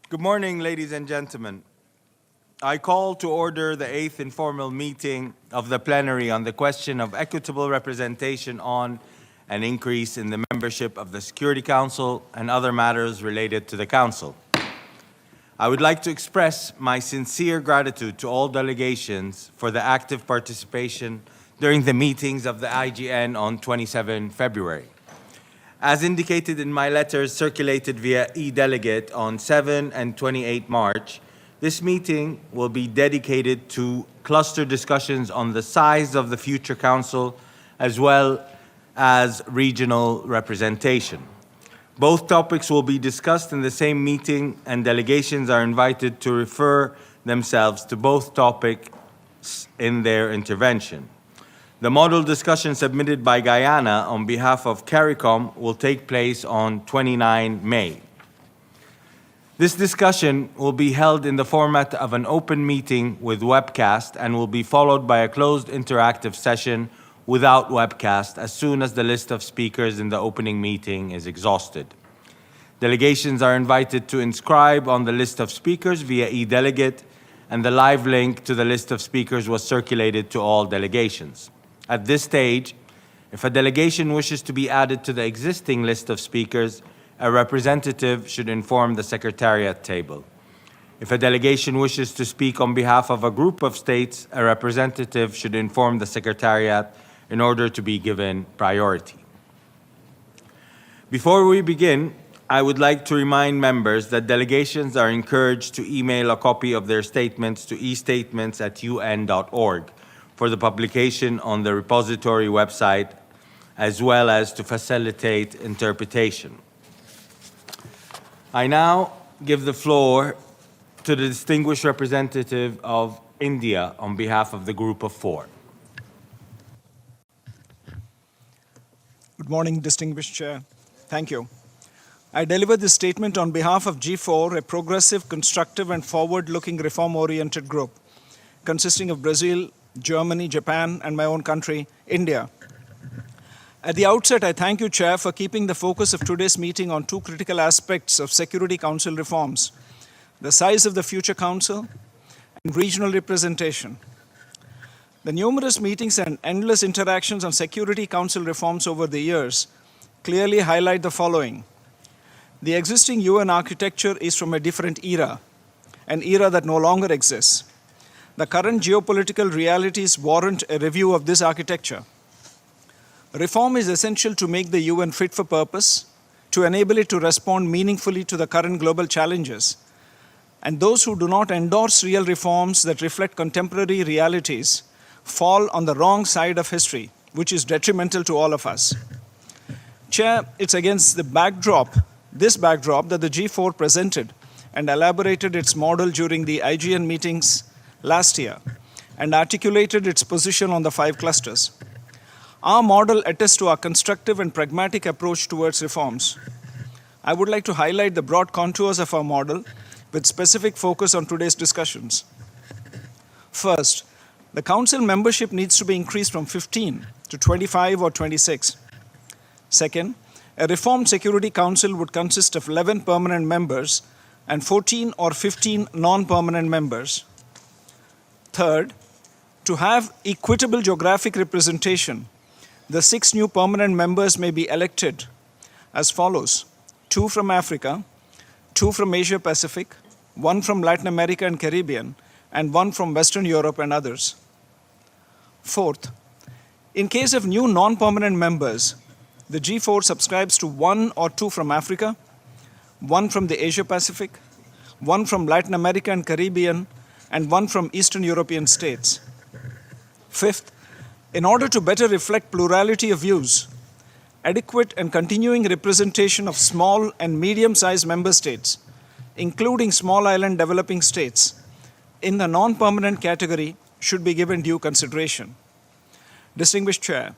Good morning, ladies and gentlemen. I call to order the 8th informal meeting of the plenary on the question of equitable representation on an increase in the membership of the Security Council and other matters related to the Council. I would like to express my sincere gratitude to all delegations for the active participation during the meetings of the IGN on 27 February. As indicated in my letters circulated via e-delegate on 7 and 28 March, this meeting will be dedicated to cluster discussions on the size of the future Council as well as regional representation. Both topics will be discussed in the same meeting, and delegations are invited to refer themselves to both topics in their intervention. The model discussion submitted by Guyana on behalf of CARICOM will take place on 29 May. This discussion will be held in the format of an open meeting with webcast and will be followed by a closed interactive session without webcast as soon as the list of speakers in the opening meeting is exhausted. Delegations are invited to inscribe on the list of speakers via e-delegate, and the live link to the list of speakers was circulated to all delegations. At this stage, if a delegation wishes to be added to the existing list of speakers, a representative should inform the Secretariat table. If a delegation wishes to speak on behalf of a group of states, a representative should inform the Secretariat in order to be given priority. Before we begin, I would like to remind members that delegations are encouraged to email a copy of their statements to estatements@un.org for the publication on the repository website, as well as to facilitate interpretation. I now give the floor to the distinguished representative of India on behalf of the Group of Four. Good morning, distinguished Chair. Thank you. I deliver this statement on behalf of G4, a progressive, constructive, and forward-looking reform-oriented group consisting of Brazil, Germany, Japan, and my own country, India. At the outset, I thank you, Chair, for keeping the focus of today's meeting on two critical aspects of Security Council reforms: the size of the future Council and regional representation. The numerous meetings and endless interactions on Security Council reforms over the years clearly highlight the following. The existing UN architecture is from a different era, an era that no longer exists. The current geopolitical realities warrant a review of this architecture. Reform is essential to make the UN fit for purpose, to enable it to respond meaningfully to the current global challenges. And those who do not endorse real reforms that reflect contemporary realities fall on the wrong side of history, which is detrimental to all of us. Chair, it's against this backdrop that the G4 presented and elaborated its model during the IGN meetings last year and articulated its position on the 5 clusters. Our model attests to our constructive and pragmatic approach towards reforms. I would like to highlight the broad contours of our model with specific focus on today's discussions. First, the Council membership needs to be increased from 15 to 25 or 26. Second, a reformed Security Council would consist of 11 permanent members and 14 or 15 non-permanent members. Third, to have equitable geographic representation, the 6 new permanent members may be elected as follows: 2 from Africa, 2 from Asia Pacific, 1 from Latin America and Caribbean, and 1 from Western Europe and others. Fourth, in case of new non-permanent members, the G4 subscribes to 1 or 2 from Africa, 1 from the Asia Pacific, 1 from Latin America and Caribbean, and 1 from Eastern European states. Fifth, in order to better reflect plurality of views, adequate and continuing representation of small and medium-sized member states, including small island developing states, in the non-permanent category should be given due consideration. Distinguished Chair,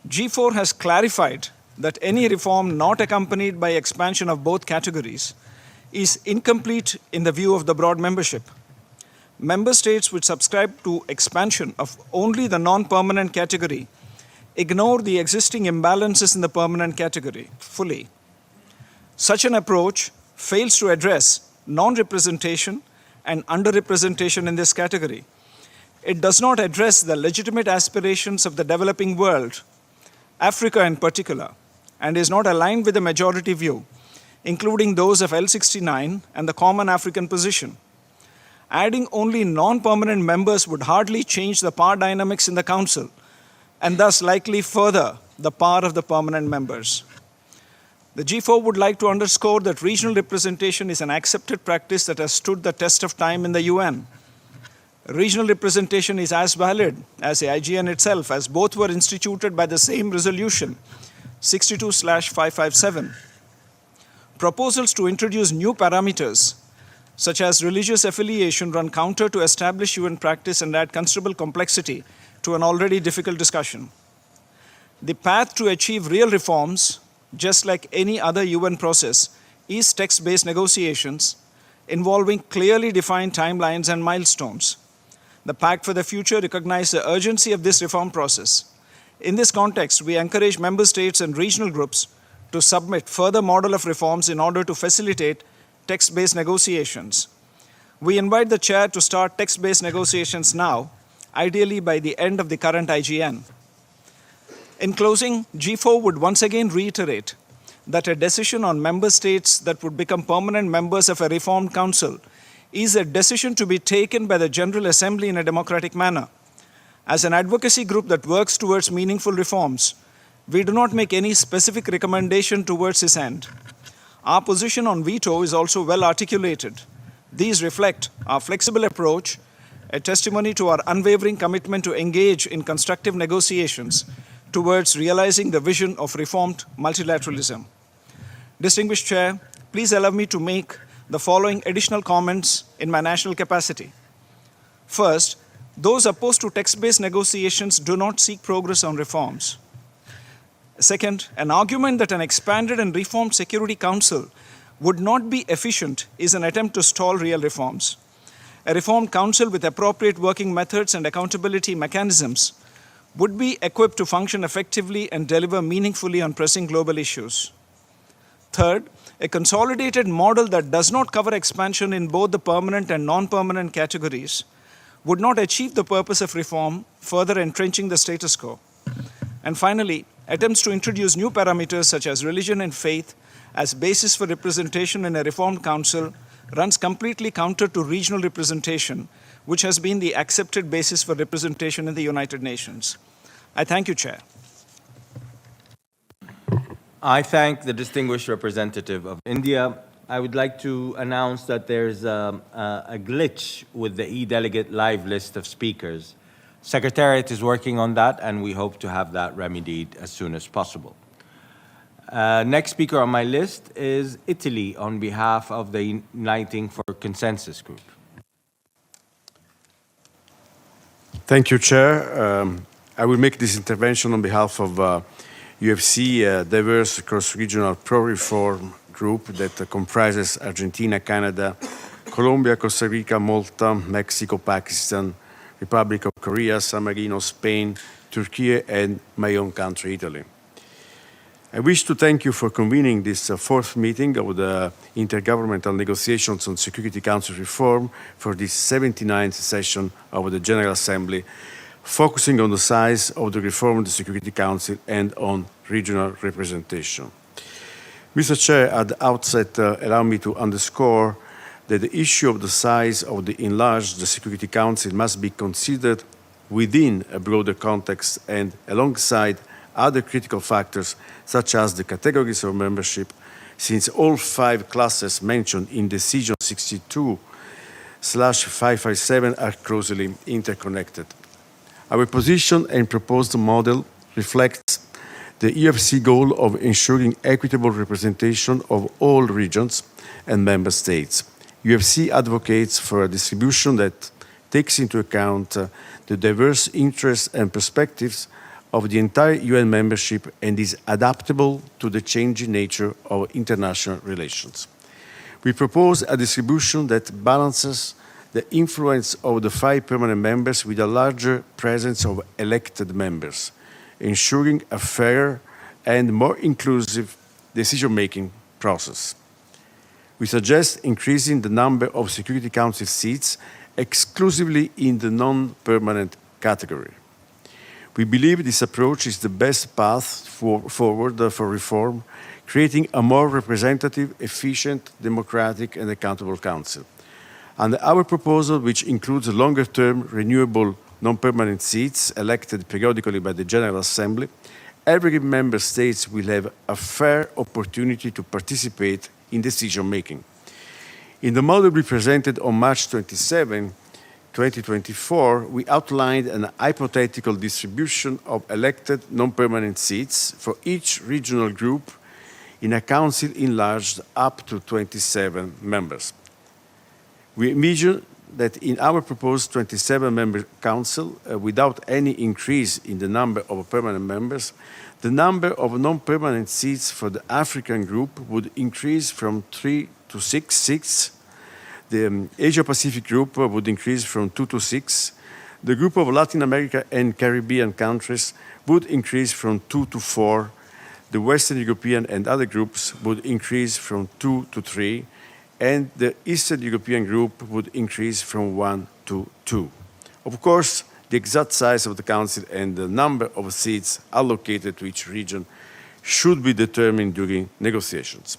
G4 has clarified that any reform not accompanied by expansion of both categories is incomplete in the view of the broad membership. Member states which subscribe to expansion of only the non-permanent category ignore the existing imbalances in the permanent category fully. Such an approach fails to address non-representation, and underrepresentation in this category. It does not address the legitimate aspirations of the developing world, Africa in particular, and is not aligned with the majority view, including those of L69 and the Common African Position. Adding only non-permanent members would hardly change the power dynamics in the Council, and thus likely further the power of the permanent members. The G4 would like to underscore that regional representation is an accepted practice that has stood the test of time in the UN. Regional representation is as valid as the IGN itself, as both were instituted by the same resolution, 62/557. Proposals to introduce new parameters, such as religious affiliation, run counter to established UN practice and add considerable complexity to an already difficult discussion. The path to achieve real reforms, just like any other UN process, is text-based negotiations involving clearly defined timelines and milestones. The Pact for the Future recognizes the urgency of this reform process. In this context, we encourage member states and regional groups to submit further model of reforms in order to facilitate text-based negotiations. We invite the chair to start text-based negotiations now, ideally by the end of the current IGN. In closing, G4 would once again reiterate that a decision on member states that would become permanent members of a reformed council is a decision to be taken by the General Assembly in a democratic manner. As an advocacy group that works towards meaningful reforms, we do not make any specific recommendation towards this end. Our position on veto is also well articulated. These reflect our flexible approach, a testimony to our unwavering commitment to engage in constructive negotiations towards realizing the vision of reformed multilateralism. Distinguished Chair, please allow me to make the following additional comments in my national capacity. First, those opposed to text-based negotiations do not seek progress on reforms. Second, an argument that an expanded and reformed Security Council would not be efficient is an attempt to stall real reforms. A reformed council with appropriate working methods and accountability mechanisms would be equipped to function effectively and deliver meaningfully on pressing global issues. Third, a consolidated model that does not cover expansion in both the permanent and non-permanent categories would not achieve the purpose of reform, further entrenching the status quo. And finally, attempts to introduce new parameters such as religion and faith as basis for representation in a reformed council runs completely counter to regional representation, which has been the accepted basis for representation in the United Nations. I thank you, Chair. I thank the distinguished representative of India. I would like to announce that there's a glitch with the e-delegate live list of speakers. Secretariat is working on that, and we hope to have that remedied as soon as possible. Next speaker on my list is Italy on behalf of the Uniting for Consensus group. Thank you, Chair. I will make this intervention on behalf of UFC, a diverse cross-regional pro-reform group that comprises Argentina, Canada, Colombia, Costa Rica, Malta, Mexico, Pakistan, Republic of Korea, San Marino, Spain, Turkey, and my own country, Italy. I wish to thank you for convening this fourth meeting of the Intergovernmental Negotiations on Security Council Reform for this 79th session of the General Assembly, focusing on the size of the reformed Security Council and on regional representation. Mr. Chair, at the outset, allow me to underscore that the issue of the size of the enlarged Security Council must be considered within a broader context and alongside other critical factors such as the categories of membership, since all 5 classes mentioned in Decision 62/557 are closely interconnected. Our position and proposed model reflects the UFC goal of ensuring equitable representation of all regions and member states. UFC advocates for a distribution that takes into account the diverse interests and perspectives of the entire UN membership and is adaptable to the changing nature of international relations. We propose a distribution that balances the influence of the 5 permanent members with a larger presence of elected members, ensuring a fairer and more inclusive decision-making process. We suggest increasing the number of Security Council seats exclusively in the non-permanent category. We believe this approach is the best path forward for reform, creating a more representative, efficient, democratic, and accountable council. And our proposal, which includes longer-term renewable non-permanent seats elected periodically by the General Assembly, every member state will have a fair opportunity to participate in decision-making. In the model we presented on March 27, 2024, we outlined an hypothetical distribution of elected non-permanent seats for each regional group in a council enlarged up to 27 members. We envision that in our proposed 27-member council, without any increase in the number of permanent members, the number of non-permanent seats for the African group would increase from 3 to 6 seats. The Asia-Pacific group would increase from 2 to 6. The group of Latin America and Caribbean countries would increase from 2 to 4. The Western European and other groups would increase from 2 to 3. And the Eastern European group would increase from 1 to 2. Of course, the exact size of the Council and the number of seats allocated to each region should be determined during negotiations.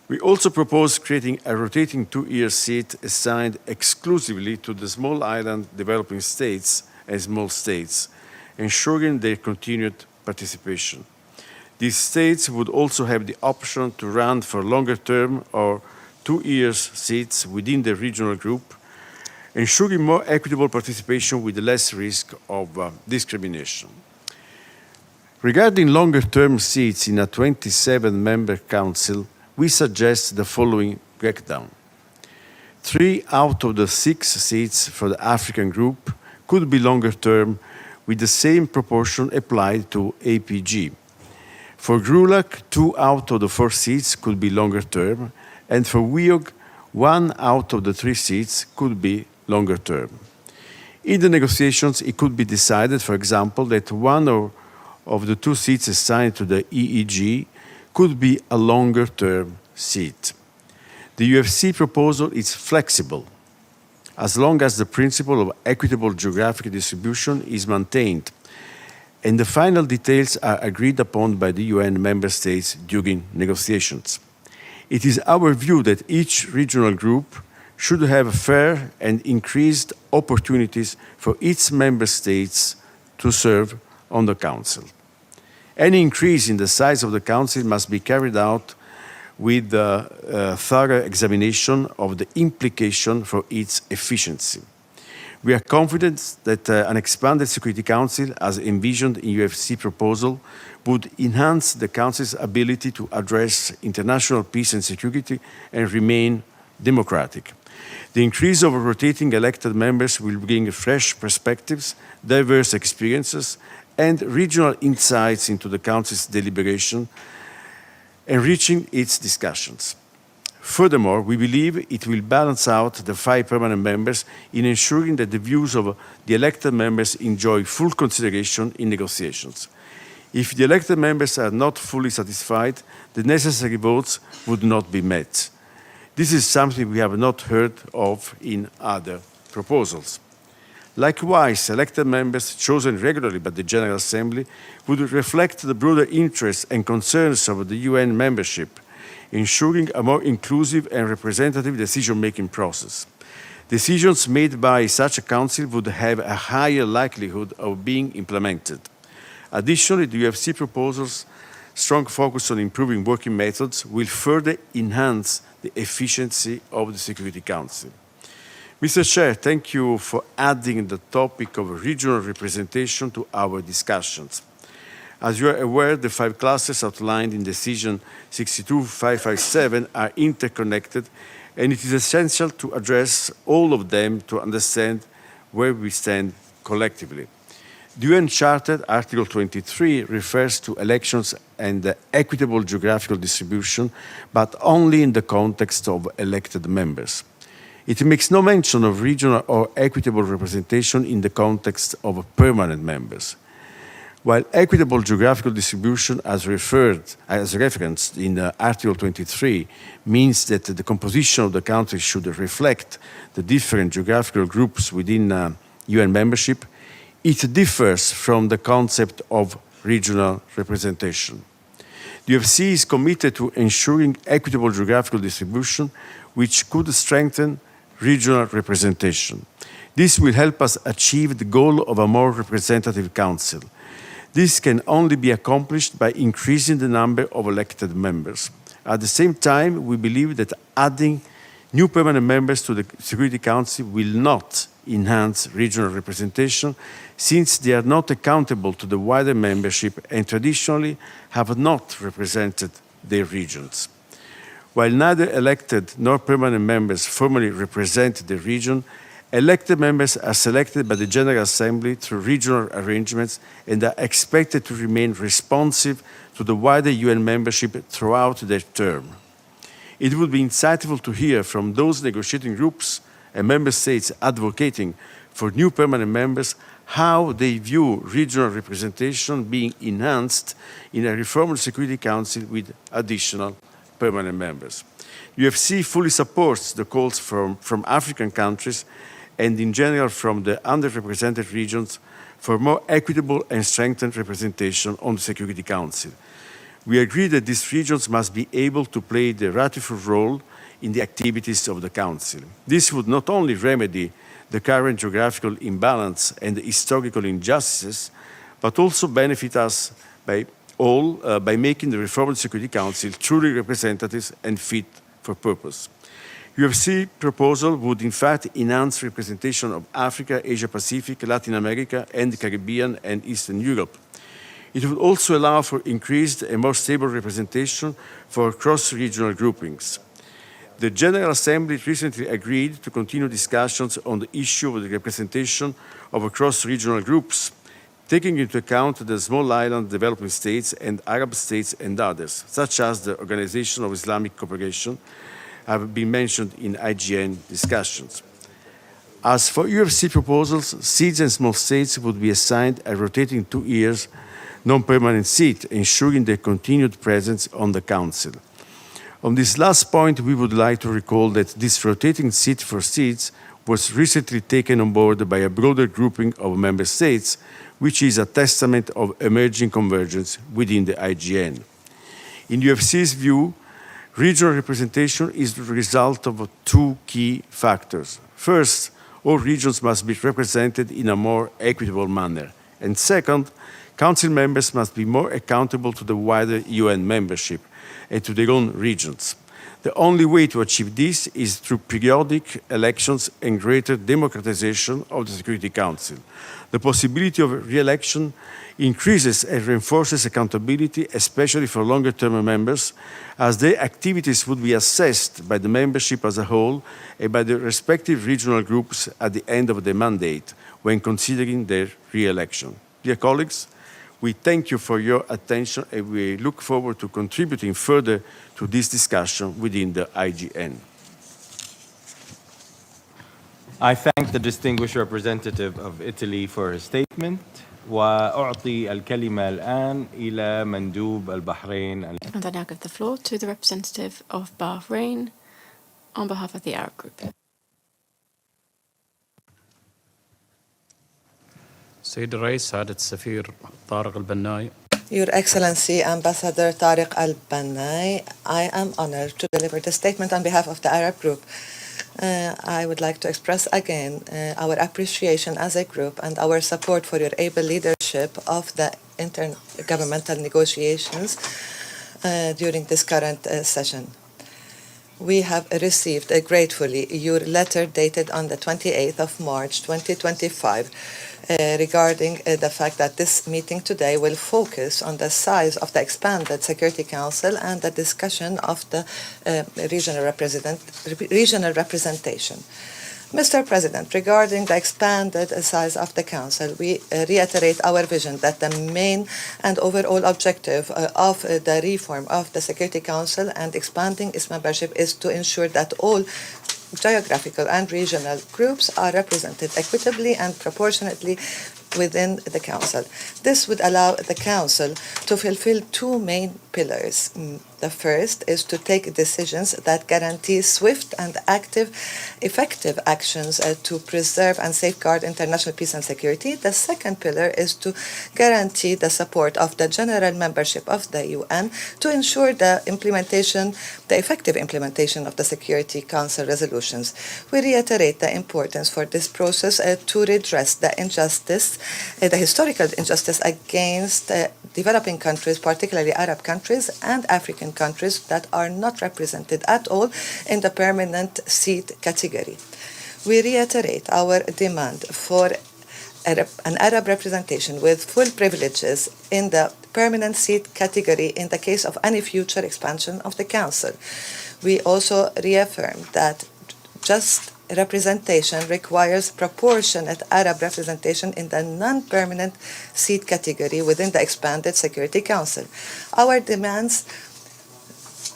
We also propose creating a rotating 2-year seat assigned exclusively to the small island developing states and small states, ensuring their continued participation. These states would also have the option to run for longer term or 2 years seats within the regional group, ensuring more equitable participation with less risk of discrimination. Regarding longer-term seats in a 27-member council, we suggest the following breakdown. 3 out of the 6 seats for the African group could be longer-term with the same proportion applied to APG. For GRULAC, 2 out of the 4 seats could be longer-term, and for WIOG, 1 out of the 3 seats could be longer term. In the negotiations, it could be decided, for example, that one of the 2 seats assigned to the EEG could be a longer term seat. The UFC proposal is flexible, as long as the principle of equitable geographic distribution is maintained, and the final details are agreed upon by the UN member states during negotiations. It is our view that each regional group should have fair and increased opportunities for its member states to serve on the Council. Any increase in the size of the Council must be carried out with a thorough examination of the implication for its efficiency. We are confident that an expanded Security Council, as envisioned in UFC proposal, would enhance the Council's ability to address international peace and security and remain democratic. The increase of rotating elected members will bring fresh perspectives, diverse experiences, and regional insights into the Council's deliberation, enriching its discussions. Furthermore, we believe it will balance out the 5 permanent members in ensuring that the views of the elected members enjoy full consideration in negotiations. If the elected members are not fully satisfied, the necessary votes would not be met. This is something we have not heard of in other proposals. Likewise, elected members chosen regularly by the General Assembly would reflect the broader interests and concerns of the UN membership, ensuring a more inclusive and representative decision-making process. Decisions made by such a council would have a higher likelihood of being implemented. Additionally, the UFC proposal's strong focus on improving working methods will further enhance the efficiency of the Security Council. Mr. Chair, thank you for adding the topic of regional representation to our discussions. As you are aware, the 5 clusters outlined in Decision 62557 are interconnected, and it is essential to address all of them to understand where we stand collectively. The UN Charter, Article 23, refers to elections and the equitable geographical distribution, but only in the context of elected members. It makes no mention of regional or equitable representation in the context of permanent members. While equitable geographical distribution, as referenced in Article 23, means that the composition of the country should reflect the different geographical groups within UN membership, it differs from the concept of regional representation. The UFC is committed to ensuring equitable geographical distribution, which could strengthen regional representation. This will help us achieve the goal of a more representative council. This can only be accomplished by increasing the number of elected members. At the same time, we believe that adding new permanent members to the Security Council will not enhance regional representation, since they are not accountable to the wider membership and traditionally have not represented their regions. While neither elected nor permanent members formally represent the region, elected members are selected by the General Assembly through regional arrangements and are expected to remain responsive to the wider UN membership throughout their term. It would be insightful to hear from those negotiating groups and member states advocating for new permanent members how they view regional representation being enhanced in a reformed Security Council with additional permanent members. UFC fully supports the calls from African countries and in general from the underrepresented regions for more equitable and strengthened representation on the Security Council. We agree that these regions must be able to play the rightful role in the activities of the Council. This would not only remedy the current geographical imbalance and the historical injustices, but also benefit us by making the reformed Security Council truly representative and fit for purpose. UFC proposal would in fact enhance representation of Africa, Asia-Pacific, Latin America, and the Caribbean and Eastern Europe. It would also allow for increased and more stable representation for cross-regional groupings. The General Assembly recently agreed to continue discussions on the issue of the representation of cross-regional groups, taking into account the small island developing states and Arab states and others, such as the Organization of Islamic Cooperation, have been mentioned in IGN discussions. As for UFC proposals, seats and small states would be assigned a rotating 2 years non-permanent seat, ensuring their continued presence on the Council. On this last point, we would like to recall that this rotating seat for seats was recently taken on board by a broader grouping of member states, which is a testament of emerging convergence within the IGN. In UFC's view, regional representation is the result of 2 key factors. First, all regions must be represented in a more equitable manner. And second, Council members must be more accountable to the wider UN membership and to their own regions. The only way to achieve this is through periodic elections and greater democratization of the Security Council. The possibility of re-election increases and reinforces accountability, especially for longer-term members, as their activities would be assessed by the membership as a whole and by the respective regional groups at the end of their mandate when considering their re-election. Dear colleagues, we thank you for your attention and we look forward to contributing further to this discussion within the IGN. I thank the distinguished representative of Italy for his statement. وأعطي الكلمة الآن إلى مندوب البحرين. And I now give the floor to the representative of Bahrain on behalf of the Arab Group. سيد الرئيس سعادة السفير طارق البناي. Your Excellency, Ambassador Tariq Al-Bannai, I am honored to deliver the statement on behalf of the Arab Group. I would like to express again our appreciation as a group and our support for your able leadership of the intergovernmental negotiations during this current session. We have received gratefully your letter dated on the 28th of March 2025 regarding the fact that this meeting today will focus on the size of the expanded Security Council and the discussion of the regional representation. Mr. President, regarding the expanded size of the Council, we reiterate our vision that the main and overall objective of the reform of the Security Council and expanding its membership is to ensure that all geographical and regional groups are represented equitably and proportionately within the Council. This would allow the Council to fulfill two main pillars. The first is to take decisions that guarantee swift and effective actions to preserve and safeguard international peace and security. The second pillar is to guarantee the support of the general membership of the UN to ensure the effective implementation of the Security Council resolutions. We reiterate the importance for this process to redress the historical injustice against developing countries, particularly Arab countries and African countries that are not represented at all in the permanent seat category. We reiterate our demand for an Arab representation with full privileges in the permanent seat category in the case of any future expansion of the Council. We also reaffirm that just representation requires proportionate Arab representation in the non-permanent seat category within the expanded Security Council. Our demands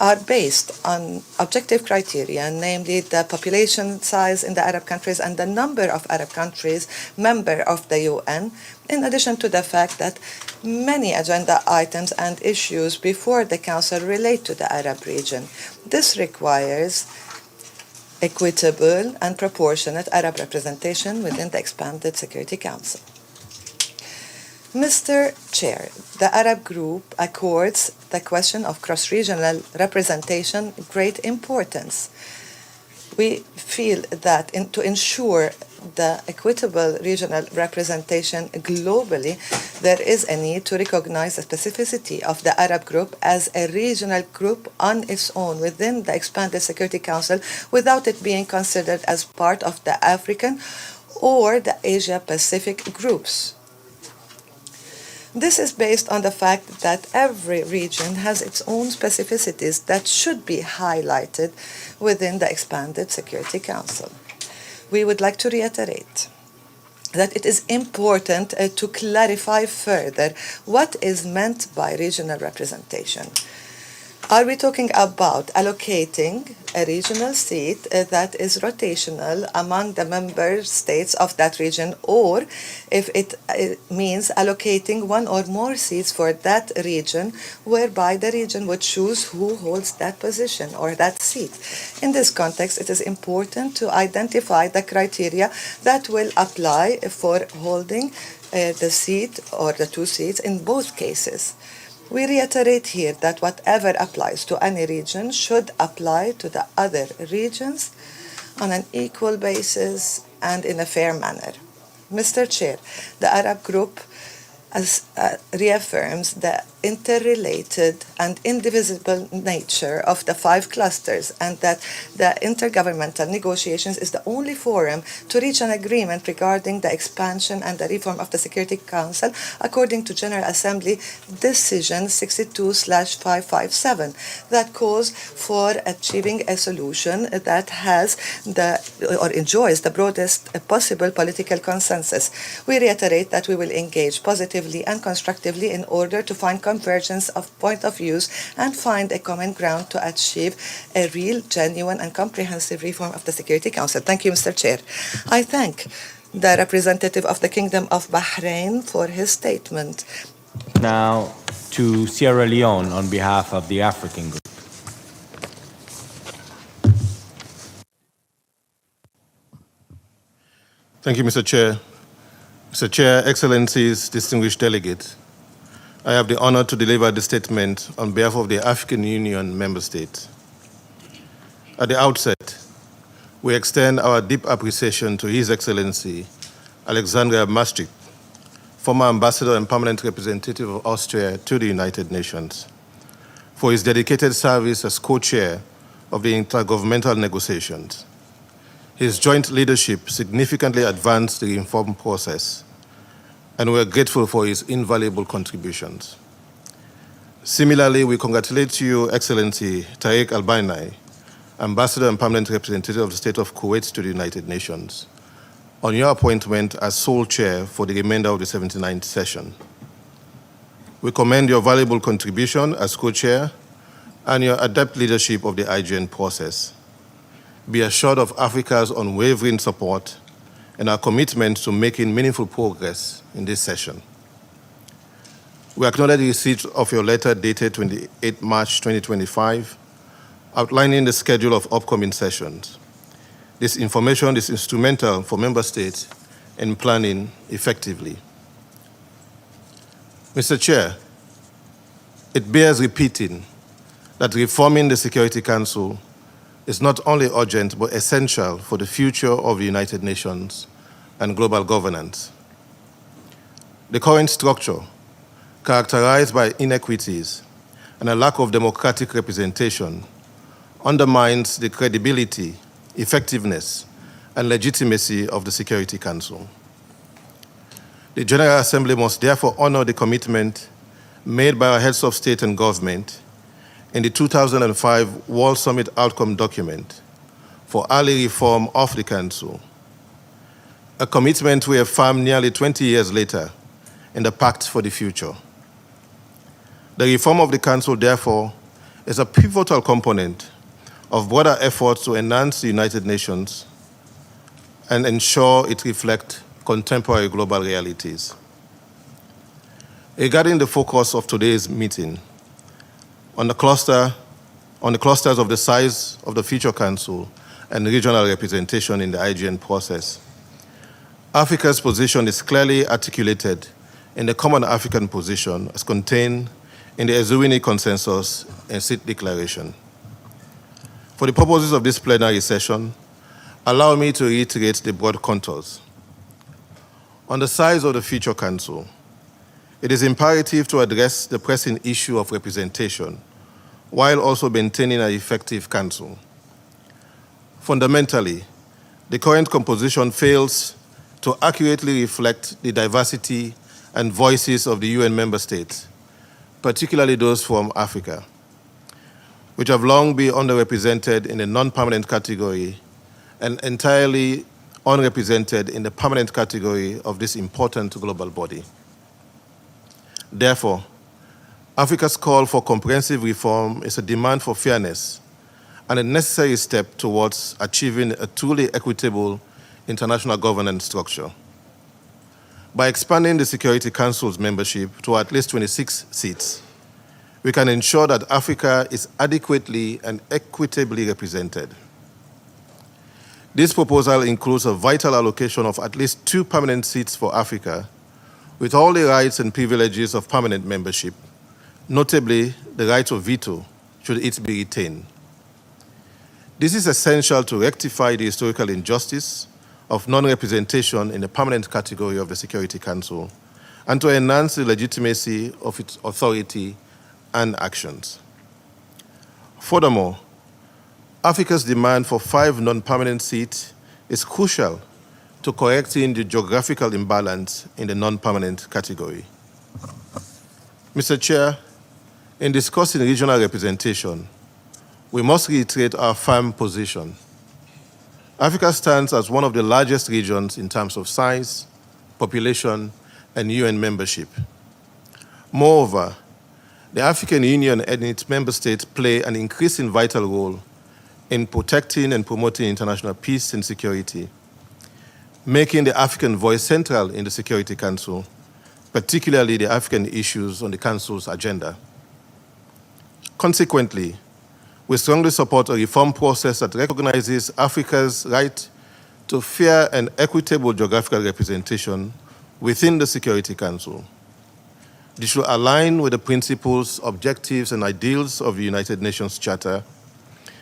are based on objective criteria, namely the population size in the Arab countries and the number of Arab countries member of the UN, in addition to the fact that many agenda items and issues before the Council relate to the Arab region. This requires equitable and proportionate Arab representation within the expanded Security Council. Mr. Chair, the Arab Group accords the question of cross-regional representation great importance. We feel that to ensure the equitable regional representation globally, there is a need to recognize the specificity of the Arab Group as a regional group on its own within the expanded Security Council without it being considered as part of the African or the Asia-Pacific groups. This is based on the fact that every region has its own specificities that should be highlighted within the expanded Security Council. We would like to reiterate that it is important to clarify further what is meant by regional representation. Are we talking about allocating a regional seat that is rotational among the member states of that region, or if it means allocating one or more seats for that region, whereby the region would choose who holds that position or that seat? In this context, it is important to identify the criteria that will apply for holding the seat or the two seats in both cases. We reiterate here that whatever applies to any region should apply to the other regions on an equal basis and in a fair manner. Mr. Chair, the Arab Group reaffirms the interrelated and indivisible nature of the 5 clusters, and that the intergovernmental negotiations is the only forum to reach an agreement regarding the expansion and the reform of the Security Council according to General Assembly Decision 62/557 that calls for achieving a solution that has enjoys the broadest possible political consensus. We reiterate that we will engage positively and constructively in order to find convergence of point of views and find a common ground to achieve a real, genuine, and comprehensive reform of the Security Council. Thank you, Mr. Chair. I thank the representative of the Kingdom of Bahrain for his statement. Now to Sierra Leone on behalf of the African Group. Thank you, Mr. Chair. Mr. Chair, Excellencies, distinguished delegates, I have the honor to deliver the statement on behalf of the African Union member states. At the outset, we extend our deep appreciation to His Excellency Alexandra Maastricht, former Ambassador and Permanent Representative of Austria to the United Nations, for his dedicated service as co-chair of the intergovernmental negotiations. His joint leadership significantly advanced the reform process, and we are grateful for his invaluable contributions. Similarly, we congratulate you, Excellency Tariq Al-Bainai, Ambassador and Permanent Representative of the State of Kuwait to the United Nations, on your appointment as sole chair for the remainder of the 79th session. We commend your valuable contribution as co-chair and your adept leadership of the IGN process. Be assured of Africa's unwavering support and our commitment to making meaningful progress in this session. We acknowledge the receipt of your letter dated 28 March 2025, outlining the schedule of upcoming sessions. This information is instrumental for member states in planning effectively. Mr. Chair, it bears repeating that reforming the Security Council is not only urgent but essential for the future of the United Nations and global governance. The current structure, characterized by inequities and a lack of democratic representation, undermines the credibility, effectiveness, and legitimacy of the Security Council. The General Assembly must therefore honor the commitment made by our heads of state and government in the 2005 World Summit Outcome Document for early reform of the Council, a commitment we affirm nearly 20 years later in the Pact for the Future. The reform of the Council, therefore, is a pivotal component of broader efforts to enhance the United Nations and ensure it reflects contemporary global realities. Regarding the focus of today's meeting, on the clusters of the size of the future Council and regional representation in the IGN process, Africa's position is clearly articulated in the Common African Position as contained in the Ezuwini Consensus and Seat Declaration. For the purposes of this plenary session, allow me to reiterate the broad contours. On the size of the future Council, it is imperative to address the pressing issue of representation while also maintaining an effective Council. Fundamentally, the current composition fails to accurately reflect the diversity and voices of the UN member states, particularly those from Africa, which have long been underrepresented in the non-permanent category and entirely unrepresented in the permanent category of this important global body. Therefore, Africa's call for comprehensive reform is a demand for fairness and a necessary step towards achieving a truly equitable international governance structure. By expanding the Security Council's membership to at least 26 seats, we can ensure that Africa is adequately and equitably represented. This proposal includes a vital allocation of at least 2 permanent seats for Africa, with all the rights and privileges of permanent membership, notably the right of veto, should it be retained. This is essential to rectify the historical injustice of non-representation in the permanent category of the Security Council and to enhance the legitimacy of its authority and actions. Furthermore, Africa's demand for 5 non-permanent seats is crucial to correcting the geographical imbalance in the non-permanent category. Mr. Chair, in discussing regional representation, we must reiterate our firm position. Africa stands as one of the largest regions in terms of size, population, and UN membership. Moreover, the African Union and its member states play an increasingly vital role in protecting and promoting international peace and security, making the African voice central in the Security Council, particularly the African issues on the Council's agenda. Consequently, we strongly support a reform process that recognizes Africa's right to fair and equitable geographical representation within the Security Council. This should align with the principles, objectives, and ideals of the United Nations Charter,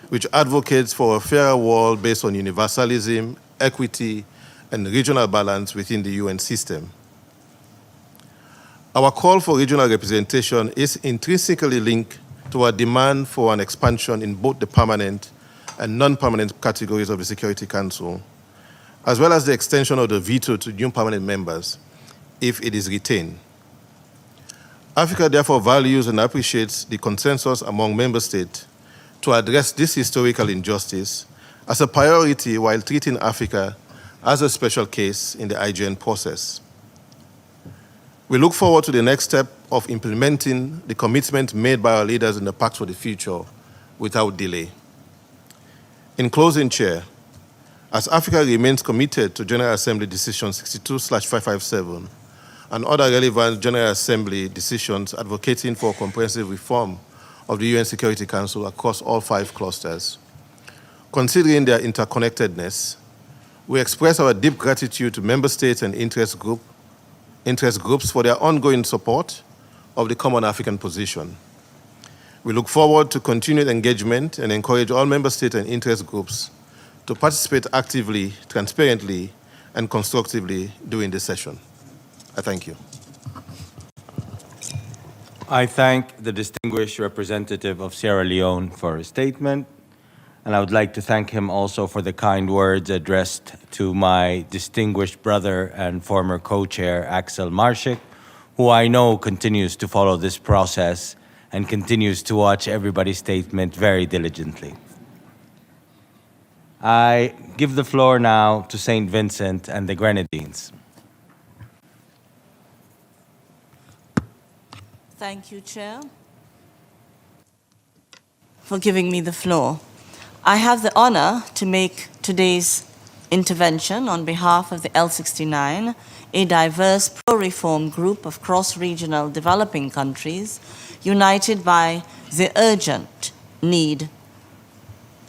which advocates for a fairer world based on universalism, equity, and regional balance within the UN system. Our call for regional representation is intrinsically linked to our demand for an expansion in both the permanent and non-permanent categories of the Security Council, as well as the extension of the veto to new permanent members, if it is retained. Africa therefore values and appreciates the consensus among member states to address this historical injustice as a priority while treating Africa as a special case in the IGN process. We look forward to the next step of implementing the commitment made by our leaders in the Pact for the Future without delay. In closing, Chair, As Africa remains committed to General Assembly Decision 62/557 and other relevant General Assembly decisions advocating for comprehensive reform of the UN Security Council across all 5 clusters, considering their interconnectedness, we express our deep gratitude to member states and interest groups for their ongoing support of the Common African Position. We look forward to continued engagement and encourage all member states and interest groups to participate actively, transparently, and constructively during this session. I thank you. I thank the distinguished representative of Sierra Leone for his statement, and I would like to thank him also for the kind words addressed to my distinguished brother and former co-chair, Axel Marshik, who I know continues to follow this process and continues to watch everybody's statement very diligently. I give the floor now to St. Vincent and the Grenadines. Thank you, Chair, for giving me the floor. I have the honor to make today's intervention on behalf of the L69, a diverse pro-reform group of cross-regional developing countries united by the urgent need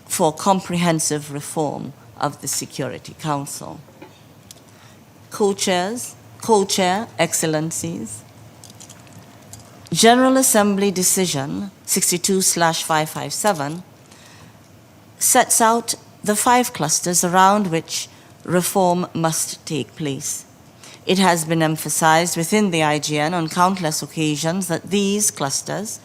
for comprehensive reform of the Security Council. Co-chair, Excellencies, General Assembly Decision 62/557 sets out the 5 clusters around which reform must take place. It has been emphasized within the IGN on countless occasions that these clusters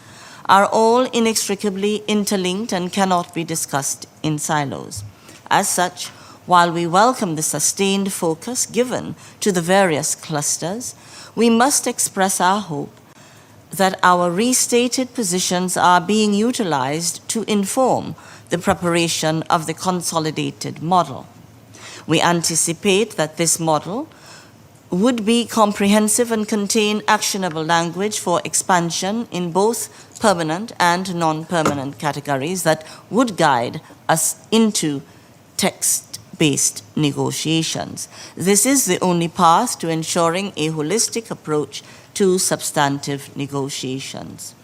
are all inextricably interlinked and cannot be discussed in silos. As such, while we welcome the sustained focus given to the various clusters, we must express our hope that our restated positions are being utilized to inform the preparation of the consolidated model. We anticipate that this model would be comprehensive and contain actionable language for expansion in both permanent and non-permanent categories that would guide us into text-based negotiations. This is the only path to ensuring a holistic approach to substantive negotiations.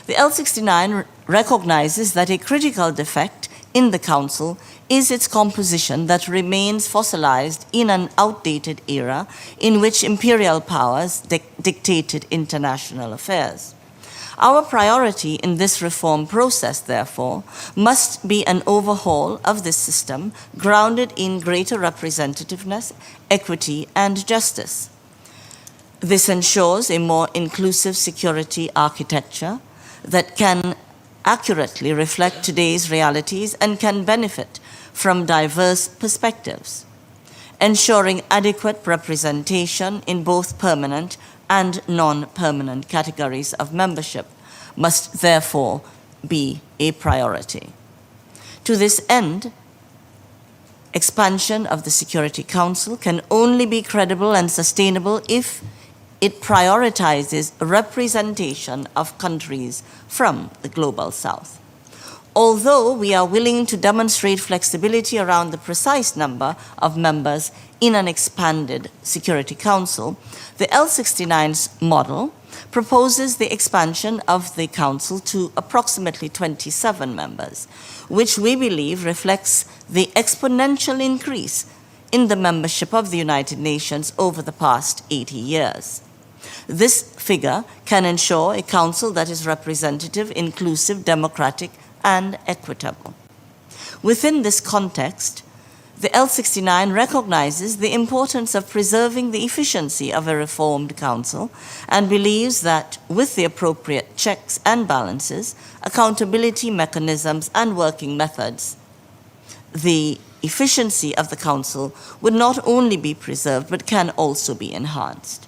The L69 recognizes that a critical defect in the Council is its composition that remains fossilized in an outdated era in which imperial powers dictated international affairs. Our priority in this reform process, therefore, must be an overhaul of this system grounded in greater representativeness, equity, and justice. This ensures a more inclusive security architecture that can accurately reflect today's realities and can benefit from diverse perspectives. Ensuring adequate representation in both permanent and non-permanent categories of membership must therefore be a priority. To this end, expansion of the Security Council can only be credible and sustainable if it prioritizes representation of countries from the Global South. Although we are willing to demonstrate flexibility around the precise number of members in an expanded Security Council, the L69's model proposes the expansion of the Council to approximately 27 members, which we believe reflects the exponential increase in the membership of the United Nations over the past 80 years. This figure can ensure a council that is representative, inclusive, democratic, and equitable. Within this context, the L69 recognizes the importance of preserving the efficiency of a reformed council and believes that with the appropriate checks and balances, accountability mechanisms, and working methods, the efficiency of the council would not only be preserved but can also be enhanced.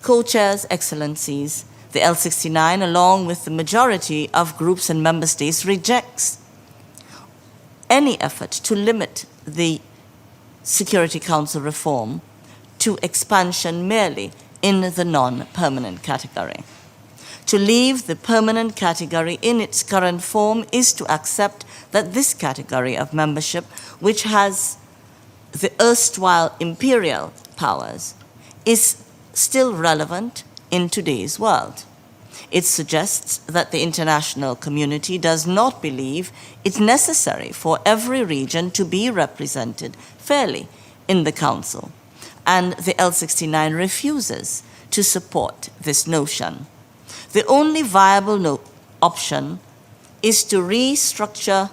Co-chairs, Excellencies, the L69, along with the majority of groups and member states, rejects any effort to limit the Security Council reform to expansion merely in the non-permanent category. To leave the permanent category in its current form is to accept that this category of membership, which has the erstwhile imperial powers is still relevant in today's world. It suggests that the international community does not believe it necessary for every region to be represented fairly in the Council, and the L69 refuses to support this notion. The only viable option is to restructure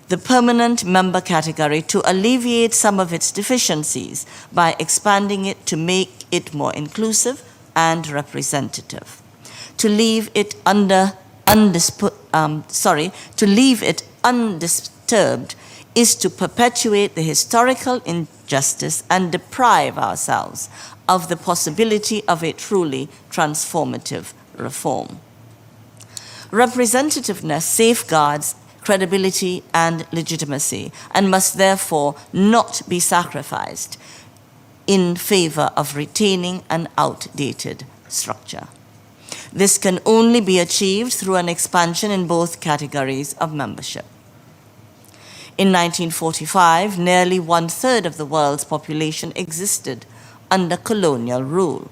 the permanent member category to alleviate some of its deficiencies by expanding it to make it more inclusive and representative. To leave it undisturbed is to perpetuate the historical injustice and deprive ourselves of the possibility of a truly transformative reform. Representativeness safeguards credibility and legitimacy and must therefore not be sacrificed in favor of retaining an outdated structure. This can only be achieved through an expansion in both categories of membership. In 1945, nearly 1/3 of the world's population existed under colonial rule.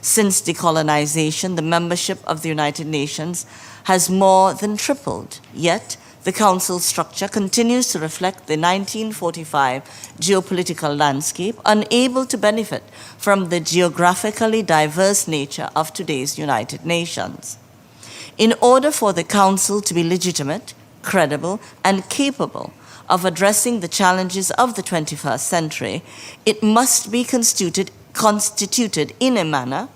Since decolonization, the membership of the United Nations has more than tripled, yet the Council structure continues to reflect the 1945 geopolitical landscape, unable to benefit from the geographically diverse nature of today's United Nations. In order for the Council to be legitimate, credible, and capable of addressing the challenges of the 21st century, it must be constituted in a manner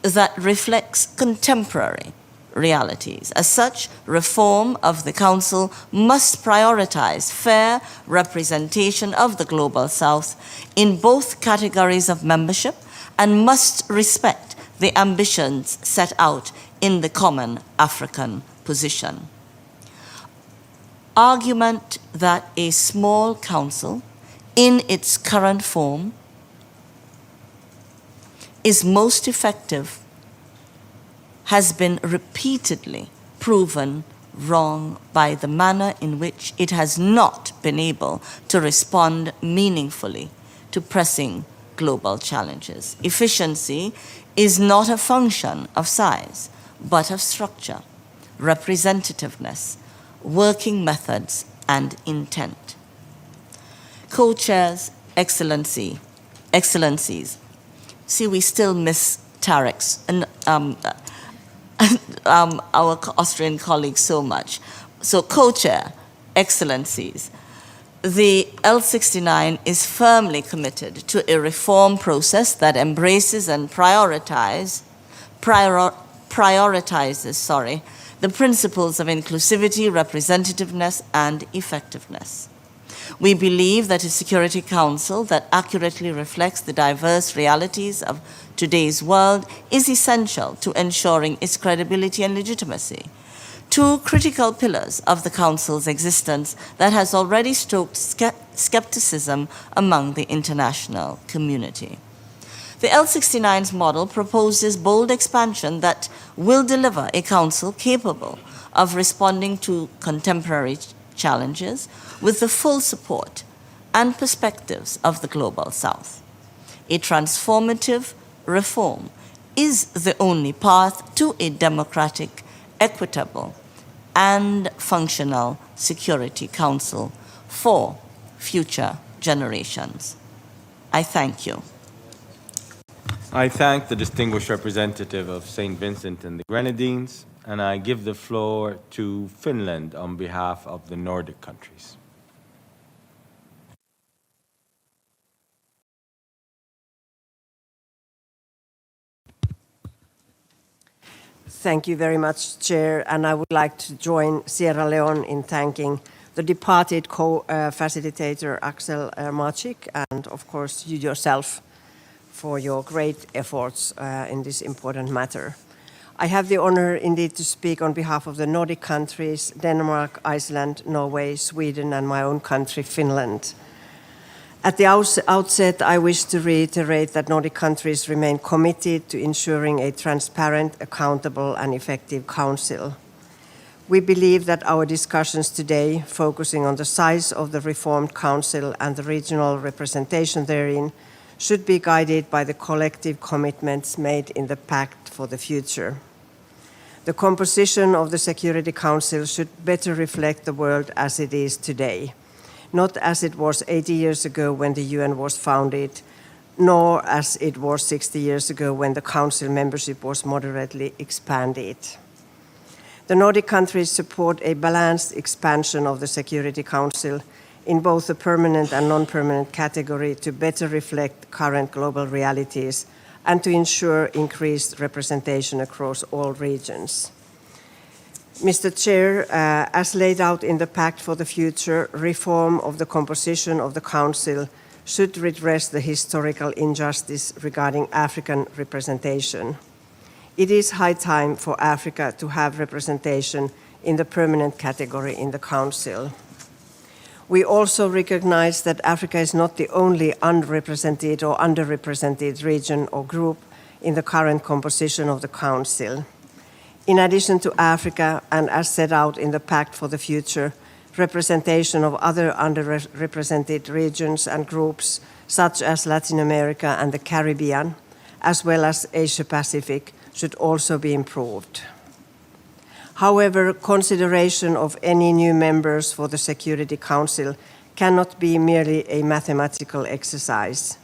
that reflects contemporary realities. As such, reform of the Council must prioritize fair representation of the Global South in both categories of membership and must respect the ambitions set out in the Common African Position. Argument that a small council in its current form is most effective has been repeatedly proven wrong by the manner in which it has not been able to respond meaningfully to pressing global challenges. Efficiency is not a function of size, but of structure, representativeness, working methods, and intent. Co-chairs, excellencies. See, we still miss Tarek's, our Austrian colleagues so much. So, co-chair, excellencies, the L69 is firmly committed to a reform process that embraces and prioritizes the principles of inclusivity, representativeness, and effectiveness. We believe that a Security Council that accurately reflects the diverse realities of today's world is essential to ensuring its credibility and legitimacy. Two critical pillars of the Council's existence that has already stoked skepticism among the international community. The L69's model proposes bold expansion that will deliver a council capable of responding to contemporary challenges with the full support and perspectives of the Global South. A transformative reform is the only path to a democratic, equitable, and functional Security Council for future generations. I thank you. I thank the distinguished representative of St. Vincent and the Grenadines, and I give the floor to Finland on behalf of the Nordic countries. Thank you very much, Chair, and I would like to join Sierra Leone in thanking the departed co-facilitator Axel Marchik and, of course, you yourself for your great efforts in this important matter. I have the honor indeed to speak on behalf of the Nordic countries, Denmark, Iceland, Norway, Sweden, and my own country, Finland. At the outset, I wish to reiterate that Nordic countries remain committed to ensuring a transparent, accountable, and effective Council. We believe that our discussions today, focusing on the size of the reformed Council and the regional representation therein, should be guided by the collective commitments made in the Pact for the Future. The composition of the Security Council should better reflect the world as it is today, not as it was 80 years ago when the UN was founded, nor as it was 60 years ago when the Council membership was moderately expanded. The Nordic countries support a balanced expansion of the Security Council in both the permanent and non-permanent category to better reflect current global realities and to ensure increased representation across all regions. Mr. Chair, as laid out in the Pact for the Future, reform of the composition of the Council should redress the historical injustice regarding African representation. It is high time for Africa to have representation in the permanent category in the Council. We also recognize that Africa is not the only unrepresented or underrepresented region or group in the current composition of the Council. In addition to Africa, and as set out in the Pact for the Future, representation of other underrepresented regions and groups, such as Latin America and the Caribbean, as well as Asia-Pacific, should also be improved. However, consideration of any new members for the Security Council cannot be merely a mathematical exercise.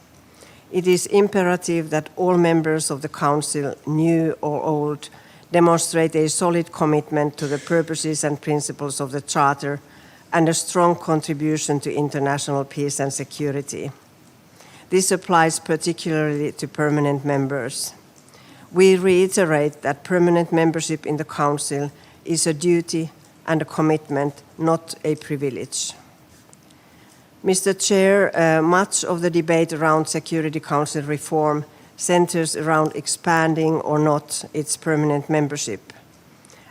It is imperative that all members of the Council, new or old, demonstrate a solid commitment to the purposes and principles of the Charter and a strong contribution to international peace and security. This applies particularly to permanent members. We reiterate that permanent membership in the Council is a duty and a commitment, not a privilege. Mr. Chair, much of the debate around Security Council reform centers around expanding or not its permanent membership.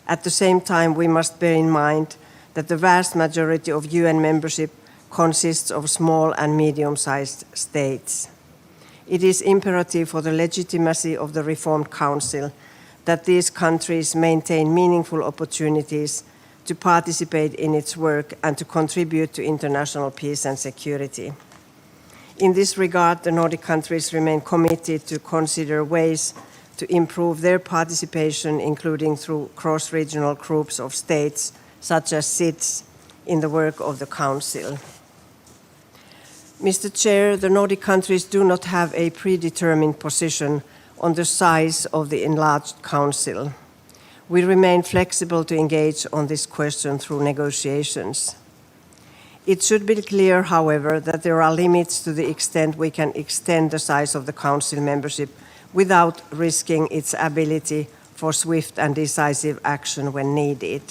At the same time, we must bear in mind that the vast majority of UN membership consists of small and medium-sized states. It is imperative for the legitimacy of the reformed Council that these countries maintain meaningful opportunities to participate in its work and to contribute to international peace and security. In this regard, the Nordic countries remain committed to consider ways to improve their participation, including through cross-regional groups of states, such as SIDS, in the work of the Council. Mr. Chair, the Nordic countries do not have a predetermined position on the size of the enlarged Council. We remain flexible to engage on this question through negotiations. It should be clear, however, that there are limits to the extent we can extend the size of the Council membership without risking its ability for swift and decisive action when needed.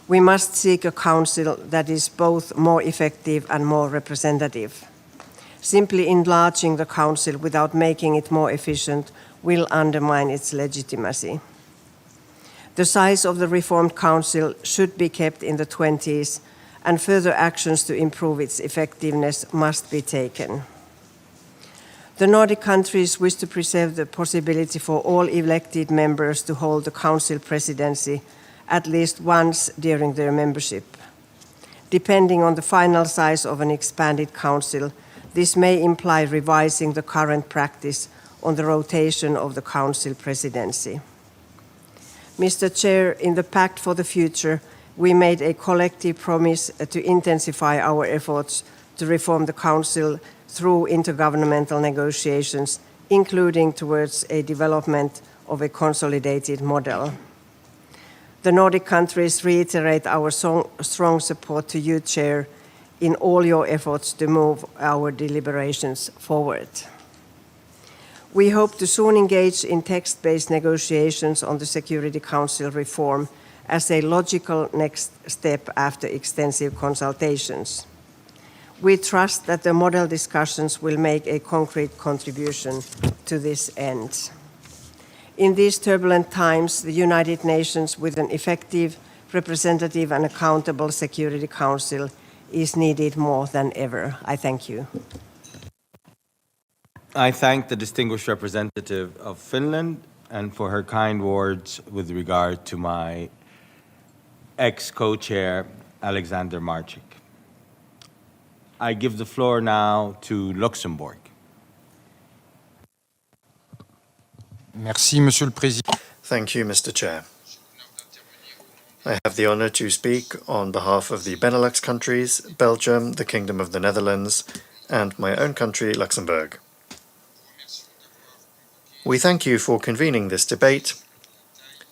We must seek a Council that is both more effective and more representative. Simply enlarging the Council without making it more efficient will undermine its legitimacy. The size of the reformed Council should be kept in the 20s, and further actions to improve its effectiveness must be taken. The Nordic countries wish to preserve the possibility for all elected members to hold the Council presidency at least once during their membership. Depending on the final size of an expanded Council, this may imply revising the current practice on the rotation of the Council presidency. Mr. Chair, in the Pact for the Future, we made a collective promise to intensify our efforts to reform the Council through intergovernmental negotiations, including towards a development of a consolidated model. The Nordic countries reiterate our strong support to you, Chair, in all your efforts to move our deliberations forward. We hope to soon engage in text-based negotiations on the Security Council reform as a logical next step after extensive consultations. We trust that the model discussions will make a concrete contribution to this end. In these turbulent times, the United Nations, with an effective, representative and accountable Security Council, is needed more than ever. I thank you. I thank the distinguished representative of Finland and for her kind words with regard to my ex-co-chair Alexander Marchik. I give the floor now to Luxembourg. Merci, Monsieur le Président. Thank you, Mr. Chair. I have the honor to speak on behalf of the Benelux countries, Belgium, the Kingdom of the Netherlands, and my own country, Luxembourg. We thank you for convening this debate,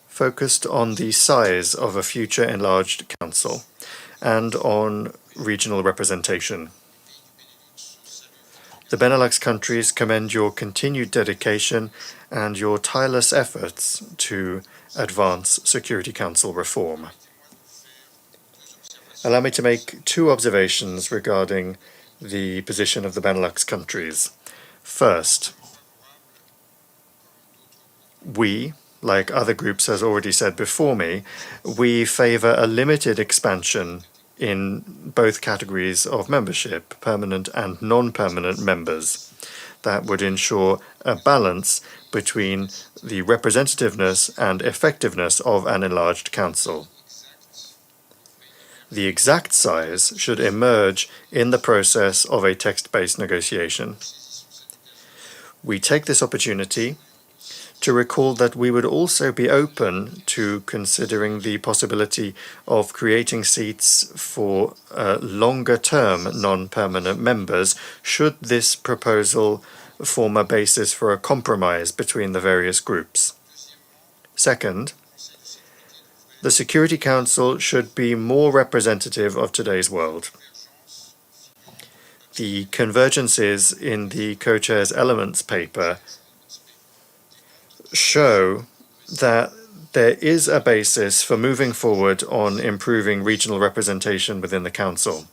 focused on the size of a future enlarged council and on regional representation. The Benelux countries commend your continued dedication and your tireless efforts to advance Security Council reform. Allow me to make two observations regarding the position of the Benelux countries. First, we, like other groups as already said before me, we favour a limited expansion in both categories of membership, permanent and non-permanent members. That would ensure a balance between the representativeness and effectiveness of an enlarged council. The exact size should emerge in the process of a text-based negotiation. We take this opportunity to recall that we would also be open to considering the possibility of creating seats for longer-term non-permanent members should this proposal form a basis for a compromise between the various groups. Second, the Security Council should be more representative of today's world. The convergences in the co-chair's elements paper show that there is a basis for moving forward on improving regional representation within the Council.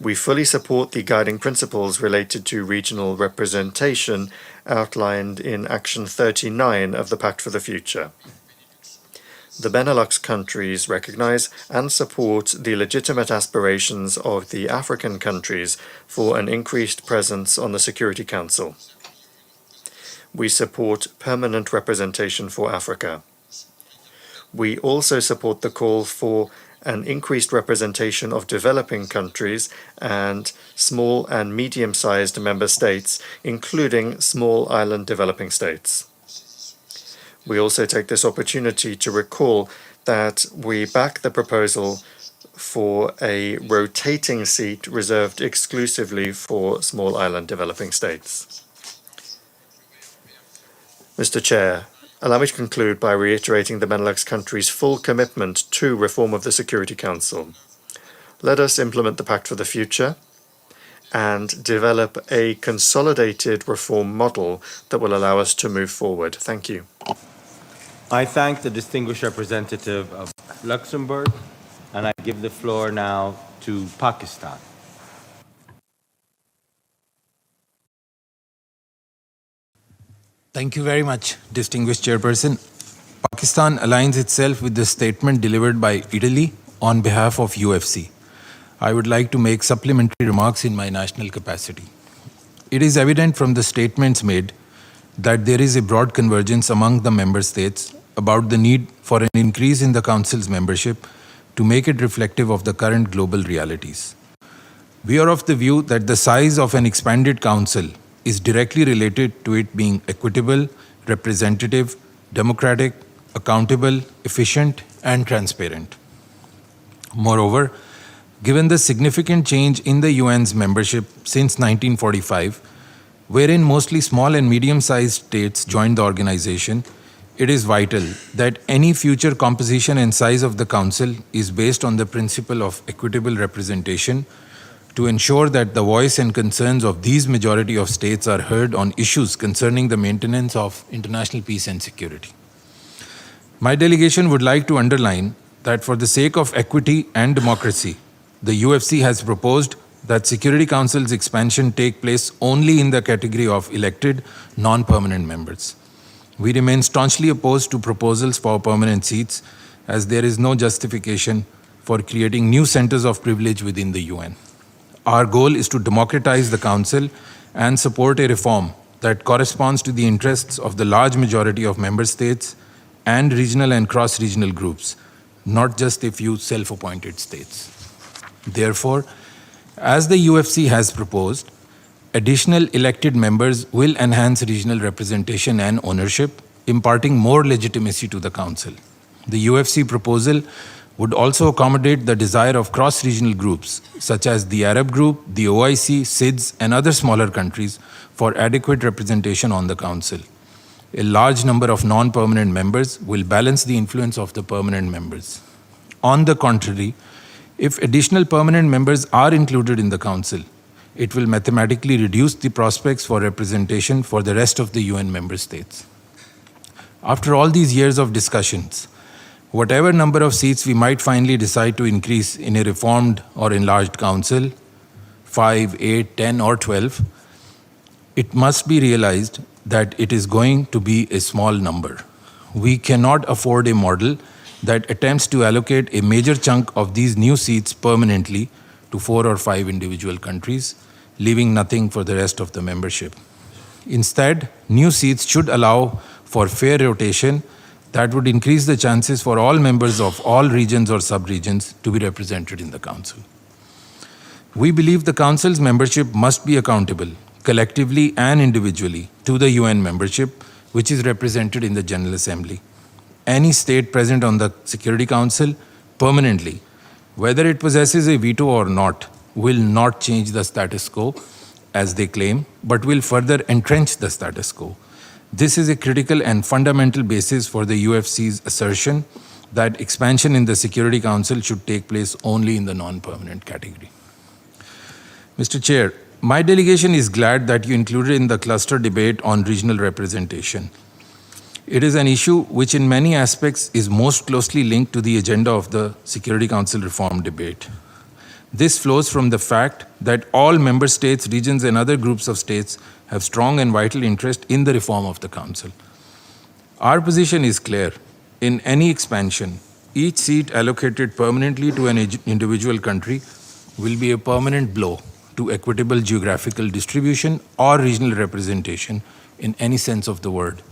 We fully support the guiding principles related to regional representation outlined in Action 39 of the Pact for the Future. The Benelux countries recognise and support the legitimate aspirations of the African countries for an increased presence on the Security Council. We support permanent representation for Africa. We also support the call for an increased representation of developing countries and small and medium-sized member states, including small island developing states. We also take this opportunity to recall that we back the proposal for a rotating seat reserved exclusively for small island developing states. Mr. Chair, allow me to conclude by reiterating the Benelux countries' full commitment to reform of the Security Council. Let us implement the Pact for the Future and develop a consolidated reform model that will allow us to move forward. Thank you. I thank the distinguished representative of Luxembourg, and I give the floor now to Pakistan. Thank you very much, distinguished chairperson. Pakistan aligns itself with the statement delivered by Italy on behalf of UFC. I would like to make supplementary remarks in my national capacity. It is evident from the statements made that there is a broad convergence among the member states about the need for an increase in the Council's membership to make it reflective of the current global realities. We are of the view that the size of an expanded Council is directly related to it being equitable, representative, democratic, accountable, efficient, and transparent. Moreover, given the significant change in the UN's membership since 1945, wherein mostly small and medium-sized states joined the organization, it is vital that any future composition and size of the Council is based on the principle of equitable representation to ensure that the voice and concerns of these majority of states are heard on issues concerning the maintenance of international peace and security. My delegation would like to underline that for the sake of equity and democracy, the UFC has proposed that Security Council's expansion take place only in the category of elected, non-permanent members. We remain staunchly opposed to proposals for permanent seats, as there is no justification for creating new centers of privilege within the UN. Our goal is to democratize the Council and support a reform that corresponds to the interests of the large majority of member states and regional and cross-regional groups, not just a few self-appointed states. Therefore, as the UFC has proposed, additional elected members will enhance regional representation and ownership, imparting more legitimacy to the Council. The UFC proposal would also accommodate the desire of cross-regional groups, such as the Arab Group, the OIC, SIDS, and other smaller countries, for adequate representation on the Council. A large number of non-permanent members will balance the influence of the permanent members. On the contrary, if additional permanent members are included in the Council, it will mathematically reduce the prospects for representation for the rest of the UN member states. After all these years of discussions, whatever number of seats we might finally decide to increase in a reformed or enlarged Council, 5, 8, 10, or 12, it must be realized that it is going to be a small number. We cannot afford a model that attempts to allocate a major chunk of these new seats permanently to 4 or 5 individual countries, leaving nothing for the rest of the membership. Instead, new seats should allow for fair rotation that would increase the chances for all members of all regions or sub-regions to be represented in the Council. We believe the Council's membership must be accountable, collectively and individually, to the UN membership, which is represented in the General Assembly. Any state present on the Security Council permanently, whether it possesses a veto or not, will not change the status quo, as they claim, but will further entrench the status quo. This is a critical and fundamental basis for the UFC's assertion that expansion in the Security Council should take place only in the non-permanent category. Mr. Chair, my delegation is glad that you included in the cluster debate on regional representation. It is an issue which in many aspects is most closely linked to the agenda of the Security Council reform debate. This flows from the fact that all member states, regions, and other groups of states have strong and vital interest in the reform of the Council. Our position is clear. In any expansion, each seat allocated permanently to an individual country will be a permanent blow to equitable geographical distribution or regional representation in any sense of the word.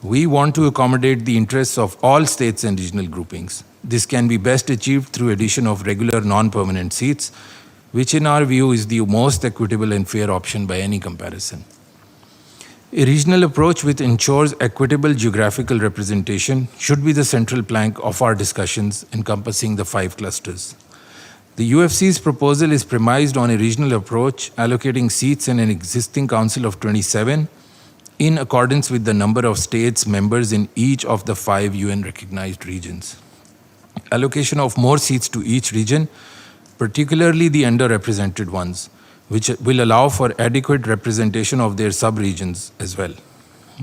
We want to accommodate the interests of all states and regional groupings. This can be best achieved through addition of regular non-permanent seats, which in our view is the most equitable and fair option by any comparison. A regional approach which ensures equitable geographical representation should be the central plank of our discussions encompassing the 5 clusters. The UFC's proposal is premised on a regional approach allocating seats in an existing council of 27 in accordance with the number of states members in each of the 5 UN-recognized regions. Allocation of more seats to each region, particularly the underrepresented ones, which will allow for adequate representation of their sub-regions as well.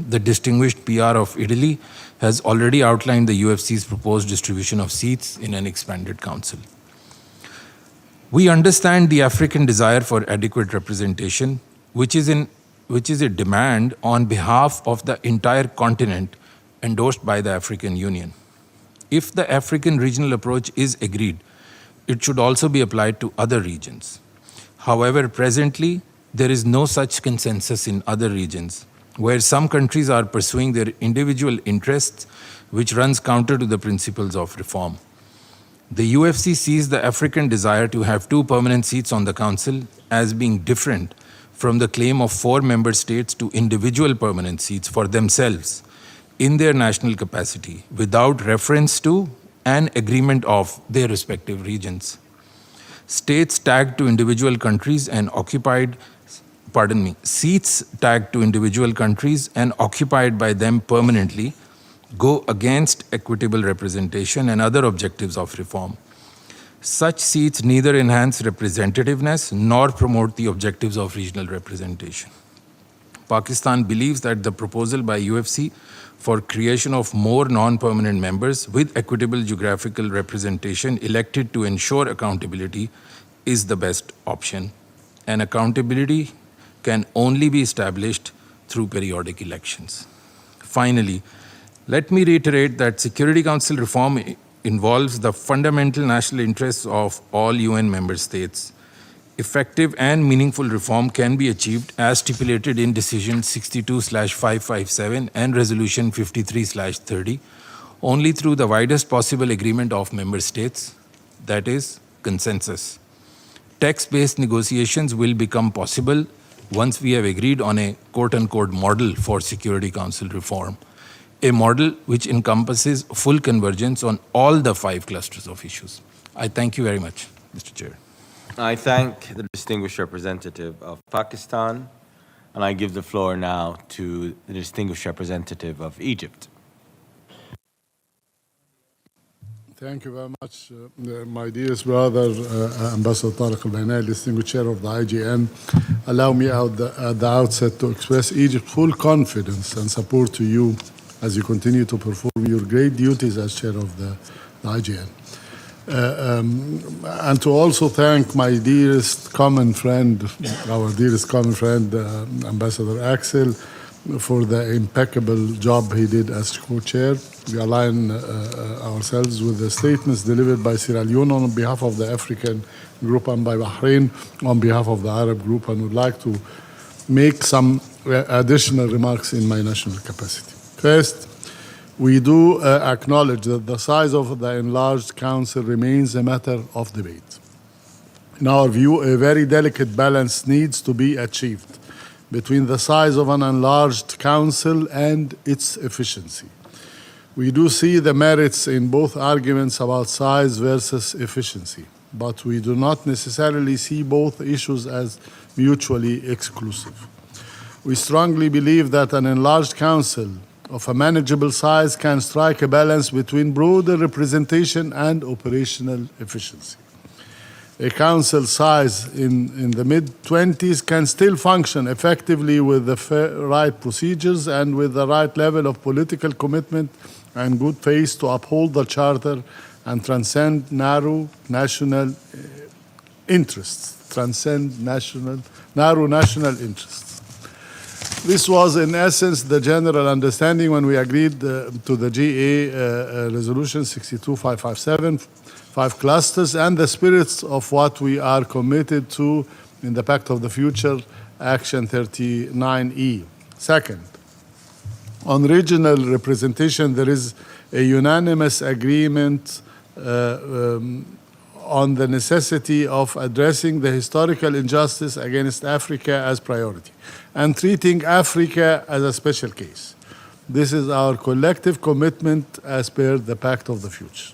The distinguished PR of Italy has already outlined the UFC's proposed distribution of seats in an expanded council. We understand the African desire for adequate representation, which is a demand on behalf of the entire continent endorsed by the African Union. If the African regional approach is agreed, it should also be applied to other regions. However, presently, there is no such consensus in other regions, where some countries are pursuing their individual interests, which runs counter to the principles of reform. The UFC sees the African desire to have 2 permanent seats on the Council as being different from the claim of 4 member states to individual permanent seats for themselves in their national capacity without reference to an agreement of their respective regions. States tagged to individual countries and seats tagged to individual countries and occupied by them permanently go against equitable representation and other objectives of reform. Such seats neither enhance representativeness nor promote the objectives of regional representation. Pakistan believes that the proposal by UFC for creation of more non-permanent members with equitable geographical representation elected to ensure accountability is the best option, and accountability can only be established through periodic elections. Finally, let me reiterate that Security Council reform involves the fundamental national interests of all UN member states. effective and meaningful reform can be achieved as stipulated in Decision 62/557 and Resolution 53/30 only through the widest possible agreement of member states, that is, consensus. Text-based negotiations will become possible once we have agreed on a quote-unquote model for Security Council reform, a model which encompasses full convergence on all the 5 clusters of issues. I thank you very much, Mr. Chair. I thank the distinguished representative of Pakistan, and I give the floor now to the distinguished representative of Egypt. Thank you very much, my dearest brother, Ambassador Tariq Al-Bainai, distinguished chair of the IGN. Allow me at the outset to express Egypt's full confidence and support to you as you continue to perform your great duties as chair of the IGN. And to also thank my dearest common friend, our dearest common friend, Ambassador Axel, for the impeccable job he did as co-chair. We align ourselves with the statements delivered by Sierra Leone on behalf of the African group and by Bahrain on behalf of the Arab group, and would like to make some additional remarks in my national capacity. First, we do acknowledge that the size of the enlarged council remains a matter of debate. In our view, a very delicate balance needs to be achieved between the size of an enlarged council and its efficiency. We do see the merits in both arguments about size versus efficiency, but we do not necessarily see both issues as mutually exclusive. We strongly believe that an enlarged council of a manageable size can strike a balance between broader representation and operational efficiency. A council size in the mid-20s can still function effectively with the right procedures and with the right level of political commitment and good faith to uphold the charter and transcend narrow national interests. Narrow national interests. This was, in essence, the general understanding when we agreed to the GA Resolution 62/557, 5 clusters, and the spirits of what we are committed to in the Pact of the Future, Action 39E. Second, on regional representation, there is a unanimous agreement on the necessity of addressing the historical injustice against Africa as priority and treating Africa as a special case. This is our collective commitment as per the Pact of the Future.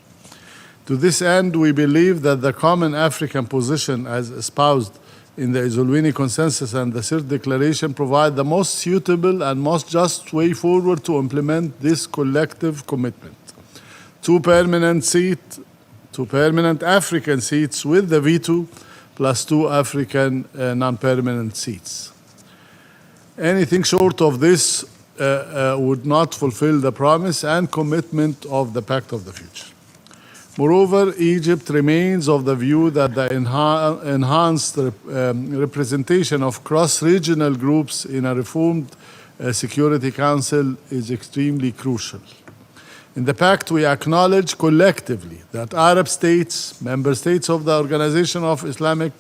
To this end, we believe that the common African position as espoused in the Isolini Consensus and the CIRT Declaration provide the most suitable and most just way forward to implement this collective commitment. 2 permanent African seats with the veto, plus 2 African non-permanent seats. Anything short of this would not fulfill the promise and commitment of the Pact of the Future. Moreover, Egypt remains of the view that the enhanced representation of cross-regional groups in a reformed Security Council is extremely crucial. In the Pact, we acknowledge collectively that Arab states, member states of the Organization of Islamic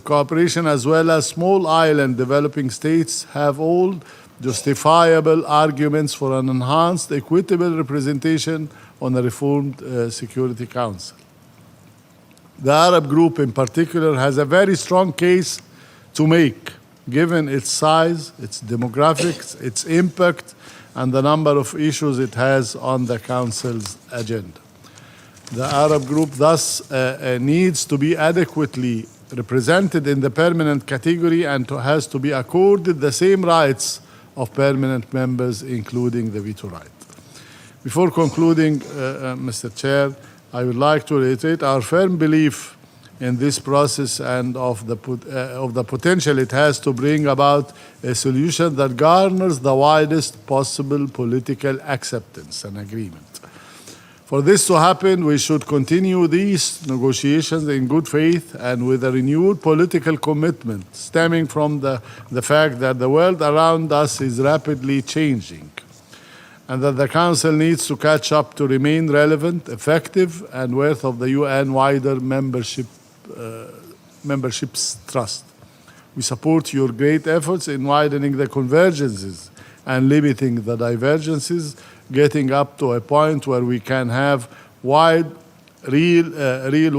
Cooperation, as well as small island developing states, have all justifiable arguments for an enhanced equitable representation on a reformed Security Council. The Arab group in particular has a very strong case to make, given its size, its demographics, its impact, and the number of issues it has on the Council's agenda. The Arab group thus needs to be adequately represented in the permanent category and has to be accorded the same rights of permanent members, including the veto right. Before concluding, Mr. Chair, I would like to reiterate our firm belief in this process and of the potential it has to bring about a solution that garners the widest possible political acceptance and agreement. For this to happen, we should continue these negotiations in good faith and with a renewed political commitment stemming from the fact that the world around us is rapidly changing and that the Council needs to catch up to remain relevant, effective, and worthy of the UN wider membership membership's trust. We support your great efforts in widening the convergences and limiting the divergences, getting up to a point where we can have real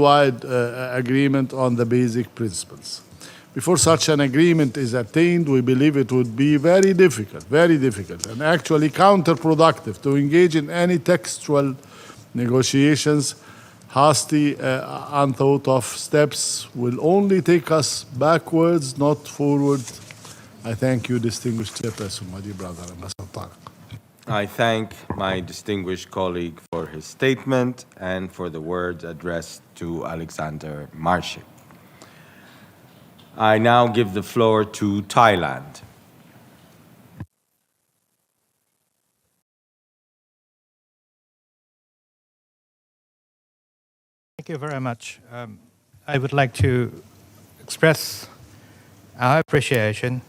wide agreement on the basic principles. Before such an agreement is attained, we believe it would be very difficult, and actually counterproductive to engage in any textual negotiations. Hasty, unthought of steps will only take us backwards, not forward. I thank you, distinguished Chairperson, my dear brother, Ambassador Tariq. I thank my distinguished colleague for his statement and for the words addressed to Alexander Marshik. I now give the floor to Thailand. Thank you very much. I would like to express our appreciation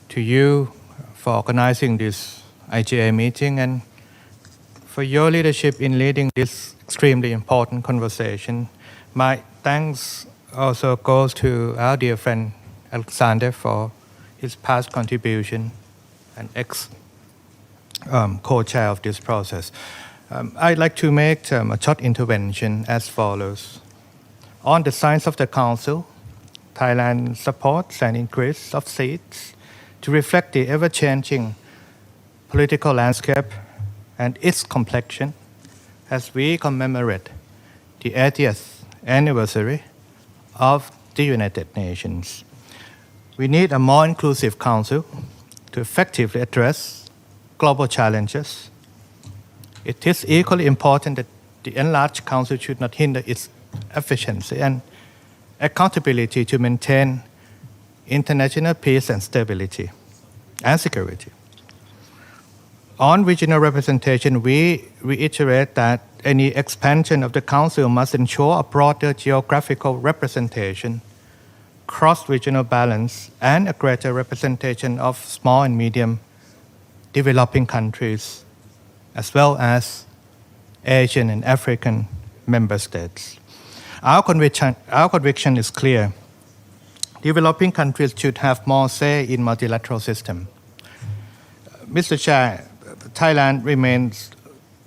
to you for organizing this IGA meeting and for your leadership in leading this extremely important conversation. My thanks also goes to our dear friend Alexander for his past contribution and co-chair of this process. I'd like to make a short intervention as follows. On the side of the Council, Thailand supports an increase of seats to reflect the ever-changing political landscape and its complexion as we commemorate the 80th anniversary of the United Nations. We need a more inclusive Council to effectively address global challenges. It is equally important that the enlarged Council should not hinder its efficiency and accountability to maintain international peace and stability and security. On regional representation, we reiterate that any expansion of the Council must ensure a broader geographical representation, cross-regional balance, and a greater representation of small and medium developing countries, as well as Asian and African member states. Our conviction is clear. Developing countries should have more say in multilateral system. Mr. Chair, Thailand remains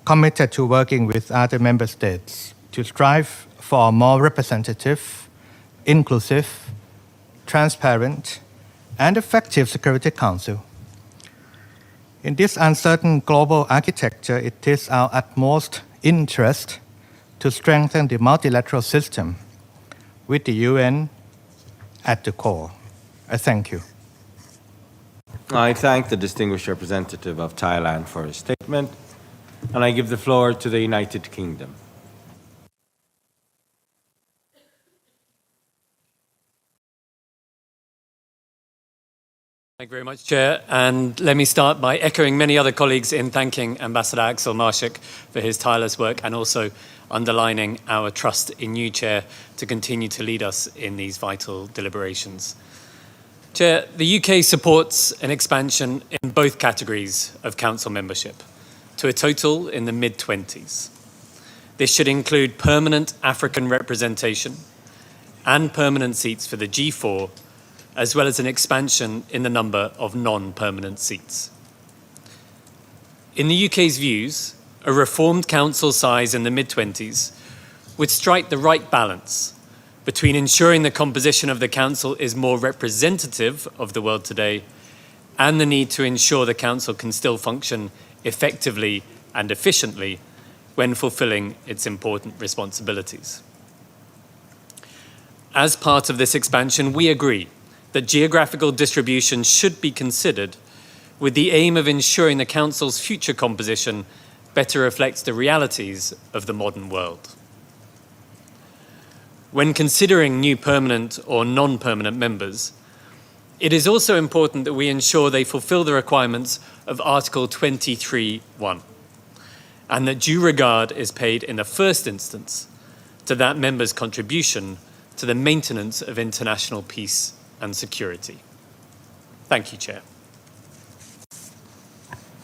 committed to working with other member states to strive for a more representative, inclusive, transparent, and effective Security Council. In this uncertain global architecture, it is our utmost interest to strengthen the multilateral system with the UN at the core. I thank you. I thank the distinguished representative of Thailand for his statement, and I give the floor to the United Kingdom. Thank you very much, Chair. And let me start by echoing many other colleagues in thanking Ambassador Axel Marshik for his tireless work and also underlining our trust in you, Chair, to continue to lead us in these vital deliberations. Chair, the UK supports an expansion in both categories of Council membership to a total in the mid-20s. This should include permanent African representation and permanent seats for the G4, as well as an expansion in the number of non-permanent seats. In the UK's views, a reformed council size in the mid-20s would strike the right balance between ensuring the composition of the council is more representative of the world today and the need to ensure the council can still function effectively and efficiently when fulfilling its important responsibilities. As part of this expansion, we agree that geographical distribution should be considered with the aim of ensuring the Council's future composition better reflects the realities of the modern world. When considering new permanent or non-permanent members, it is also important that we ensure they fulfill the requirements of Article 23(1), and that due regard is paid in the first instance to that member's contribution to the maintenance of international peace and security. Thank you, Chair.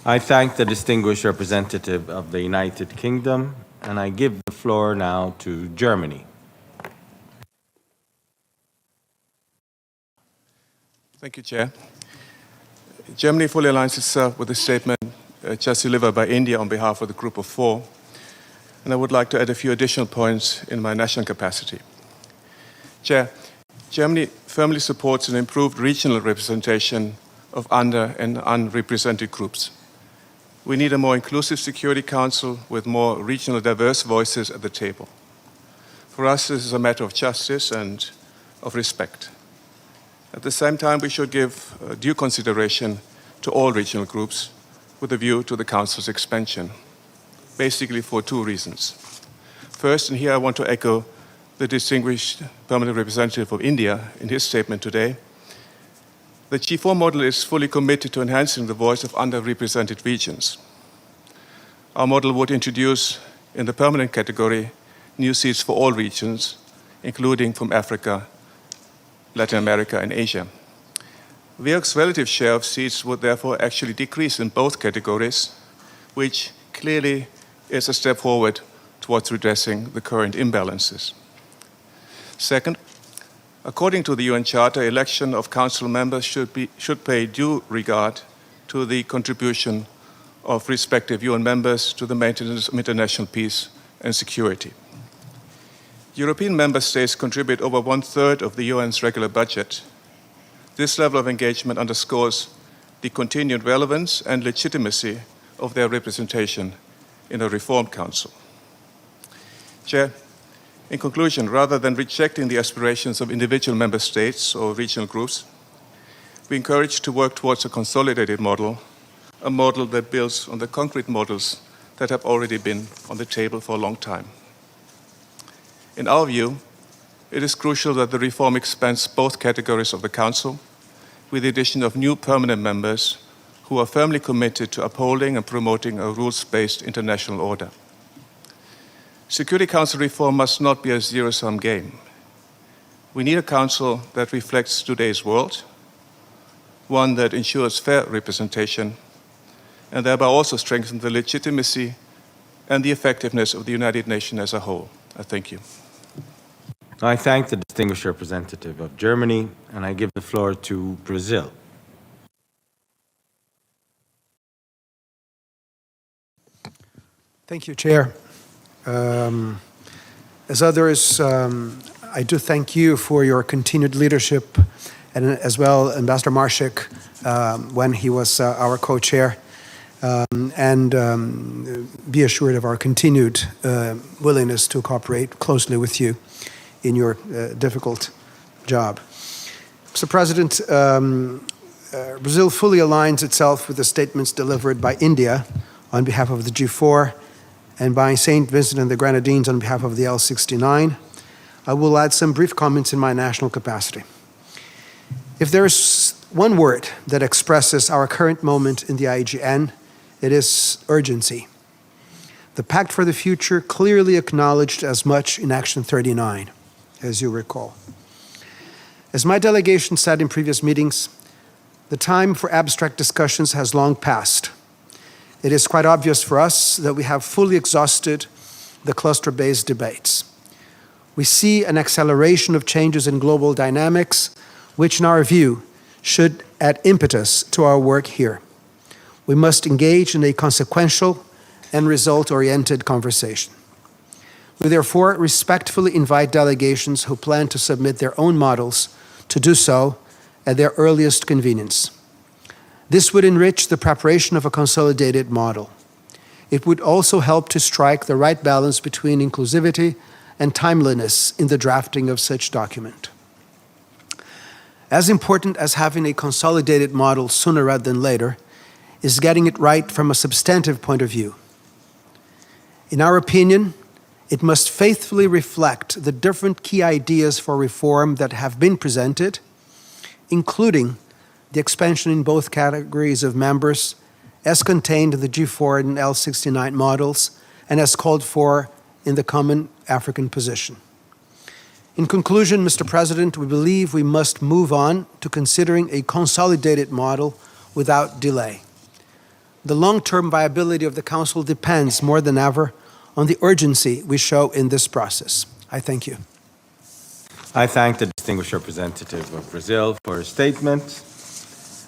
I thank the distinguished representative of the United Kingdom, and I give the floor now to Germany. Thank you, Chair. Germany fully aligns itself with the statement just delivered by India on behalf of the Group of Four, and I would like to add a few additional points in my national capacity. Chair, Germany firmly supports an improved regional representation of under- and unrepresented groups. We need a more inclusive Security Council with more regional diverse voices at the table. For us, this is a matter of justice and of respect. At the same time, we should give due consideration to all regional groups with a view to the Council's expansion, basically for two reasons. First, and here I want to echo the distinguished permanent representative of India in his statement today, the G4 model is fully committed to enhancing the voice of underrepresented regions. Our model would introduce, in the permanent category, new seats for all regions, including from Africa, Latin America, and Asia. WEOC's relative share of seats would therefore actually decrease in both categories, which clearly is a step forward towards redressing the current imbalances. Second, according to the UN Charter, election of council members should pay due regard to the contribution of respective UN members to the maintenance of international peace and security. European member states contribute over 1/3 of the UN's regular budget. This level of engagement underscores the continued relevance and legitimacy of their representation in a reformed council. Chair, in conclusion, rather than rejecting the aspirations of individual member states or regional groups, we encourage to work towards a consolidated model, a model that builds on the concrete models that have already been on the table for a long time. In our view, it is crucial that the reform expands both categories of the Council, with the addition of new permanent members who are firmly committed to upholding and promoting a rules-based international order. Security Council reform must not be a zero-sum game. We need a Council that reflects today's world, one that ensures fair representation, and thereby also strengthens the legitimacy and the effectiveness of the United Nations as a whole. I thank you. I thank the distinguished representative of Germany, and I give the floor to Brazil. Thank you, Chair. As others, I do thank you for your continued leadership, and as well Ambassador Marshik when he was our co-chair, and be assured of our continued willingness to cooperate closely with you in your difficult job. Mr. President, Brazil fully aligns itself with the statements delivered by India on behalf of the G4 and by St. Vincent and the Grenadines on behalf of the L69. I will add some brief comments in my national capacity. If there is one word that expresses our current moment in the IGN, it is urgency. The Pact for the Future clearly acknowledged as much in Action 39, as you recall. As my delegation said in previous meetings, the time for abstract discussions has long passed. It is quite obvious for us that we have fully exhausted the cluster-based debates. We see an acceleration of changes in global dynamics, which in our view should add impetus to our work here. We must engage in a consequential and result-oriented conversation. We therefore respectfully invite delegations who plan to submit their own models to do so at their earliest convenience. This would enrich the preparation of a consolidated model. It would also help to strike the right balance between inclusivity and timeliness in the drafting of such document. As important as having a consolidated model sooner rather than later is getting it right from a substantive point of view. In our opinion, it must faithfully reflect the different key ideas for reform that have been presented, including the expansion in both categories of members as contained in the G4 and L69 models and as called for in the Common African Position. In conclusion, Mr. President, we believe we must move on to considering a consolidated model without delay. The long-term viability of the Council depends more than ever on the urgency we show in this process. I thank you. I thank the distinguished representative of Brazil for his statement.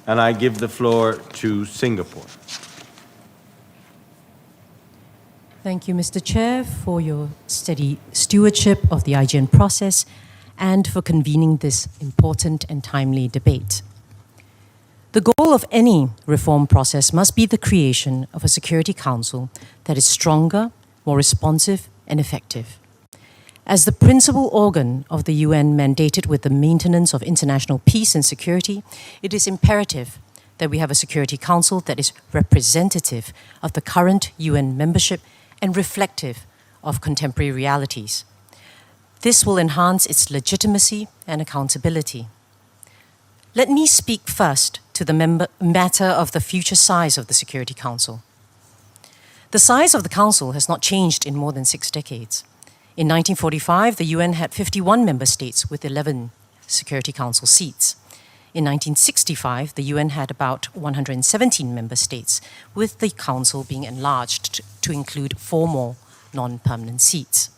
And I give the floor to Singapore. Thank you, Mr. Chair, for your steady stewardship of the IGN process and for convening this important and timely debate. The goal of any reform process must be the creation of a Security Council that is stronger, more responsive, and effective. As the principal organ of the UN mandated with the maintenance of international peace and security, it is imperative that we have a Security Council that is representative of the current UN membership and reflective of contemporary realities. This will enhance its legitimacy and accountability. Let me speak first to the matter of the future size of the Security Council. The size of the Council has not changed in more than 6 decades. In 1945, the UN had 51 member states with 11 Security Council seats. In 1965, the UN had about 117 member states, with the Council being enlarged to include 4 more non-permanent seats.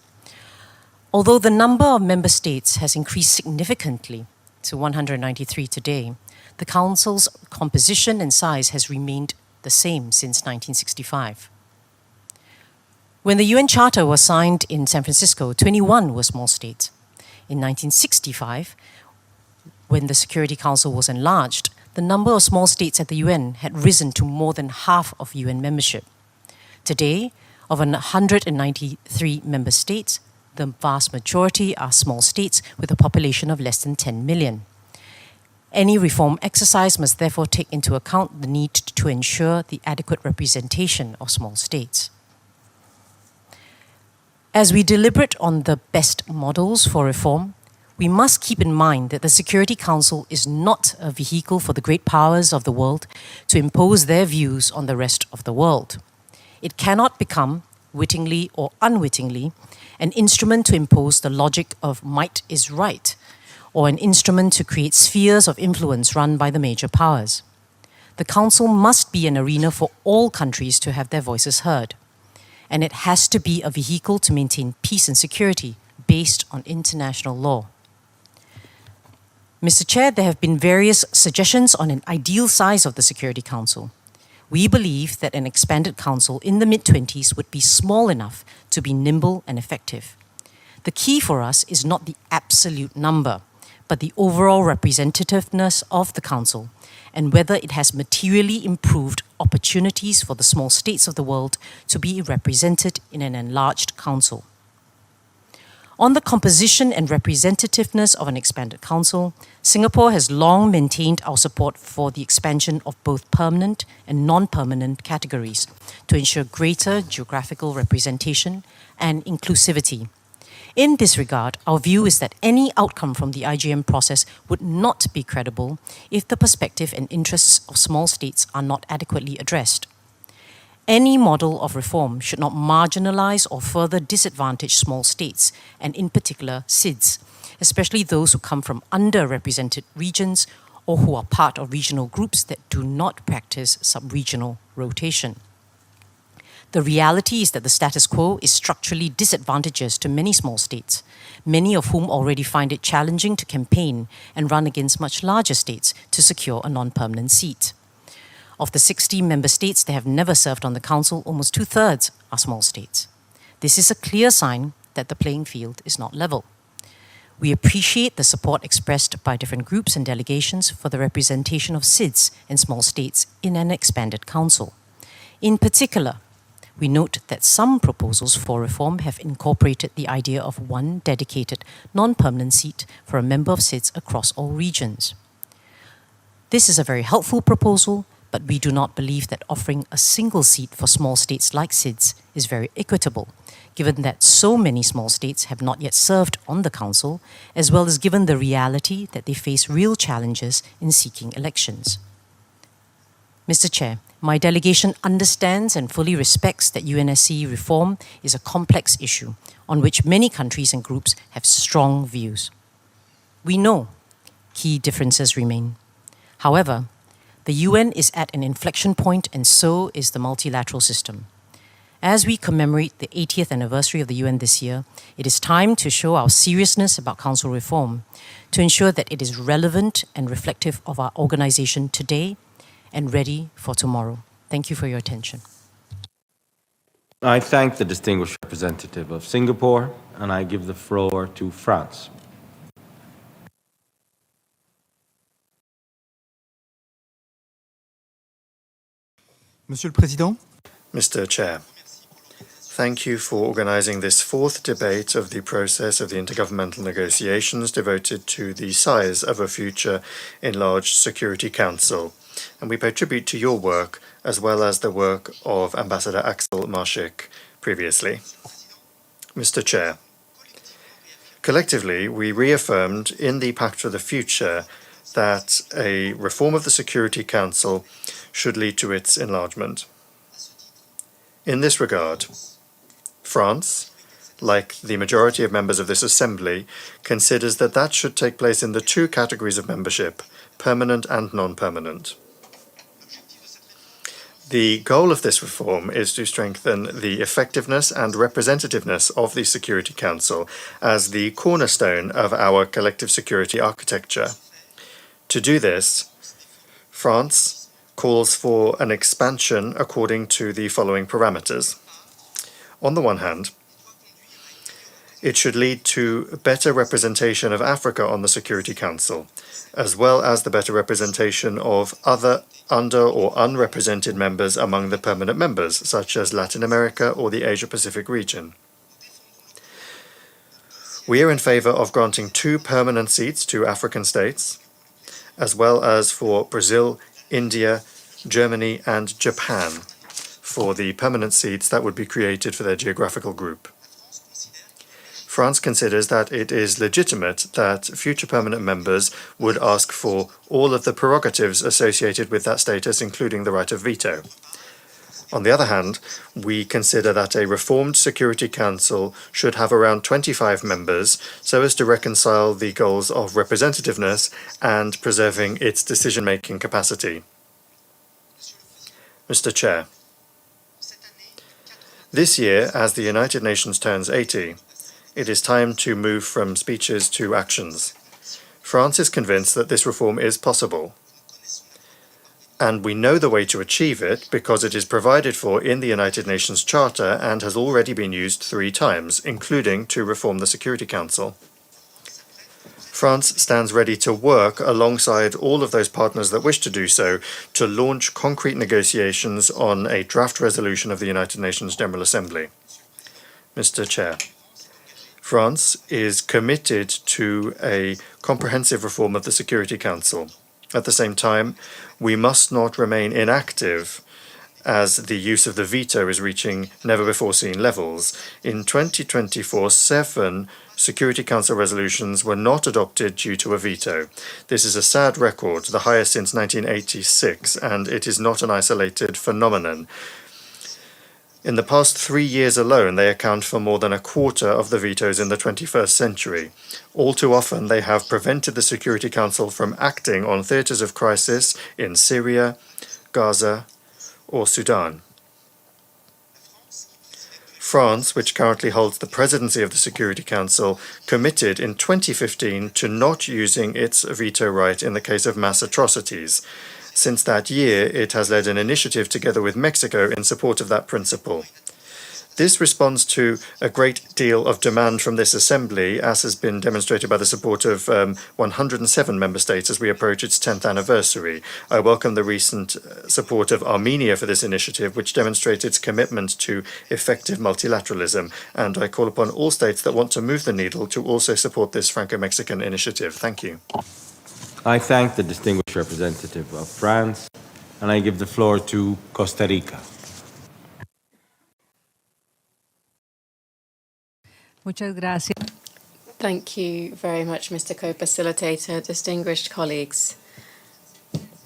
Although the number of member states has increased significantly to 193 today, the Council's composition and size has remained the same since 1965. When the UN Charter was signed in San Francisco, 21 were small states. In 1965, when the Security Council was enlarged, the number of small states at the UN had risen to more than half of UN membership. Today, of 193 member states, the vast majority are small states with a population of less than 10 million. Any reform exercise must therefore take into account the need to ensure the adequate representation of small states. As we deliberate on the best models for reform, we must keep in mind that the Security Council is not a vehicle for the great powers of the world to impose their views on the rest of the world. It cannot become, wittingly or unwittingly, an instrument to impose the logic of might is right, or an instrument to create spheres of influence run by the major powers. The Council must be an arena for all countries to have their voices heard, and it has to be a vehicle to maintain peace and security based on international law. Mr. Chair, there have been various suggestions on an ideal size of the Security Council. We believe that an expanded council in the mid-20s would be small enough to be nimble and effective. The key for us is not the absolute number, but the overall representativeness of the council and whether it has materially improved opportunities for the small states of the world to be represented in an enlarged council. On the composition and representativeness of an expanded council, Singapore has long maintained our support for the expansion of both permanent and non-permanent categories to ensure greater geographical representation and inclusivity. In this regard, our view is that any outcome from the IGM process would not be credible if the perspective and interests of small states are not adequately addressed. Any model of reform should not marginalize or further disadvantage small states, and in particular SIDS, especially those who come from underrepresented regions or who are part of regional groups that do not practice sub-regional rotation. The reality is that the status quo is structurally disadvantageous to many small states, many of whom already find it challenging to campaign and run against much larger states to secure a non-permanent seat. Of the 60 member states that have never served on the Council, almost 2/3 are small states. This is a clear sign that the playing field is not level. We appreciate the support expressed by different groups and delegations for the representation of SIDS and small states in an expanded Council. In particular, we note that some proposals for reform have incorporated the idea of one dedicated non-permanent seat for a member of SIDS across all regions. This is a very helpful proposal, but we do not believe that offering a single seat for small states like SIDS is very equitable, given that so many small states have not yet served on the Council, as well as given the reality that they face real challenges in seeking elections. Mr. Chair, my delegation understands and fully respects that UNSC reform is a complex issue on which many countries and groups have strong views. We know key differences remain. However, the UN is at an inflection point, and so is the multilateral system. As we commemorate the 80th anniversary of the UN this year, it is time to show our seriousness about Council reform, to ensure that it is relevant and reflective of our organization today and ready for tomorrow. Thank you for your attention. I thank the distinguished representative of Singapore, and I give the floor to France. Monsieur le Président, Mr. Chair, thank you for organizing this fourth debate of the process of the intergovernmental negotiations devoted to the size of a future enlarged Security Council. And we pay tribute to your work as well as the work of Ambassador Axel Marschik previously. Mr. Chair, collectively, we reaffirmed in the Pact for the Future that a reform of the Security Council should lead to its enlargement. In this regard, France, like the majority of members of this Assembly, considers that that should take place in the two categories of membership, permanent and non-permanent. The goal of this reform is to strengthen the effectiveness and representativeness of the Security Council as the cornerstone of our collective security architecture. To do this, France calls for an expansion according to the following parameters. On the one hand, it should lead to better representation of Africa on the Security Council, as well as the better representation of other under or unrepresented members among the permanent members, such as Latin America or the Asia-Pacific region. We are in favor of granting 2 permanent seats to African states, as well as for Brazil, India, Germany, and Japan for the permanent seats that would be created for their geographical group. France considers that it is legitimate that future permanent members would ask for all of the prerogatives associated with that status, including the right of veto. On the other hand, we consider that a reformed Security Council should have around 25 members so as to reconcile the goals of representativeness and preserving its decision-making capacity. Mr. Chair, this year, as the United Nations turns 80, it is time to move from speeches to actions. France is convinced that this reform is possible. And we know the way to achieve it because it is provided for in the United Nations Charter and has already been used 3 times, including to reform the Security Council. France stands ready to work alongside all of those partners that wish to do so to launch concrete negotiations on a draft resolution of the United Nations General Assembly. Mr. Chair, France is committed to a comprehensive reform of the Security Council. At the same time, we must not remain inactive as the use of the veto is reaching never-before-seen levels. In 2024, 7 Security Council resolutions were not adopted due to a veto. This is a sad record, the highest since 1986, and it is not an isolated phenomenon. In the past 3 years alone, they account for more than a quarter of the vetoes in the 21st century. All too often, they have prevented the Security Council from acting on theatres of crisis in Syria, Gaza, or Sudan. France, which currently holds the presidency of the Security Council, committed in 2015 to not using its veto right in the case of mass atrocities. Since that year, it has led an initiative together with Mexico in support of that principle. This responds to a great deal of demand from this Assembly, as has been demonstrated by the support of 107 member states as we approach its 10th anniversary. I welcome the recent support of Armenia for this initiative, which demonstrates its commitment to effective multilateralism, and I call upon all states that want to move the needle to also support this Franco-Mexican initiative. Thank you. I thank the distinguished representative of France, and I give the floor to Costa Rica. Muchas gracias. Thank you very much, Mr. Co-Facilitator, distinguished colleagues.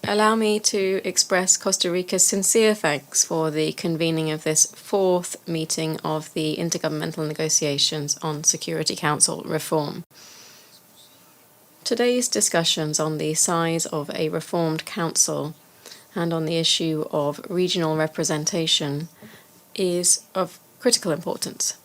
Allow me to express Costa Rica's sincere thanks for the convening of this 4th meeting of the Intergovernmental Negotiations on Security Council reform. Today's discussions on the size of a reformed council and on the issue of regional representation is of critical importance.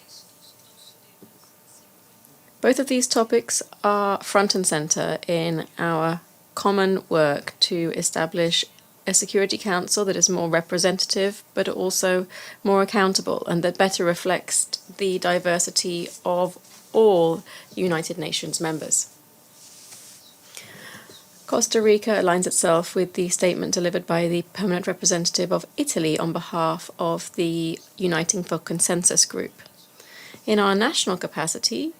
Both of these topics are front and center in our common work to establish a Security Council that is more representative but also more accountable and that better reflects the diversity of all United Nations members. Costa Rica aligns itself with the statement delivered by the permanent representative of Italy on behalf of the Uniting for Consensus group. In our national capacity,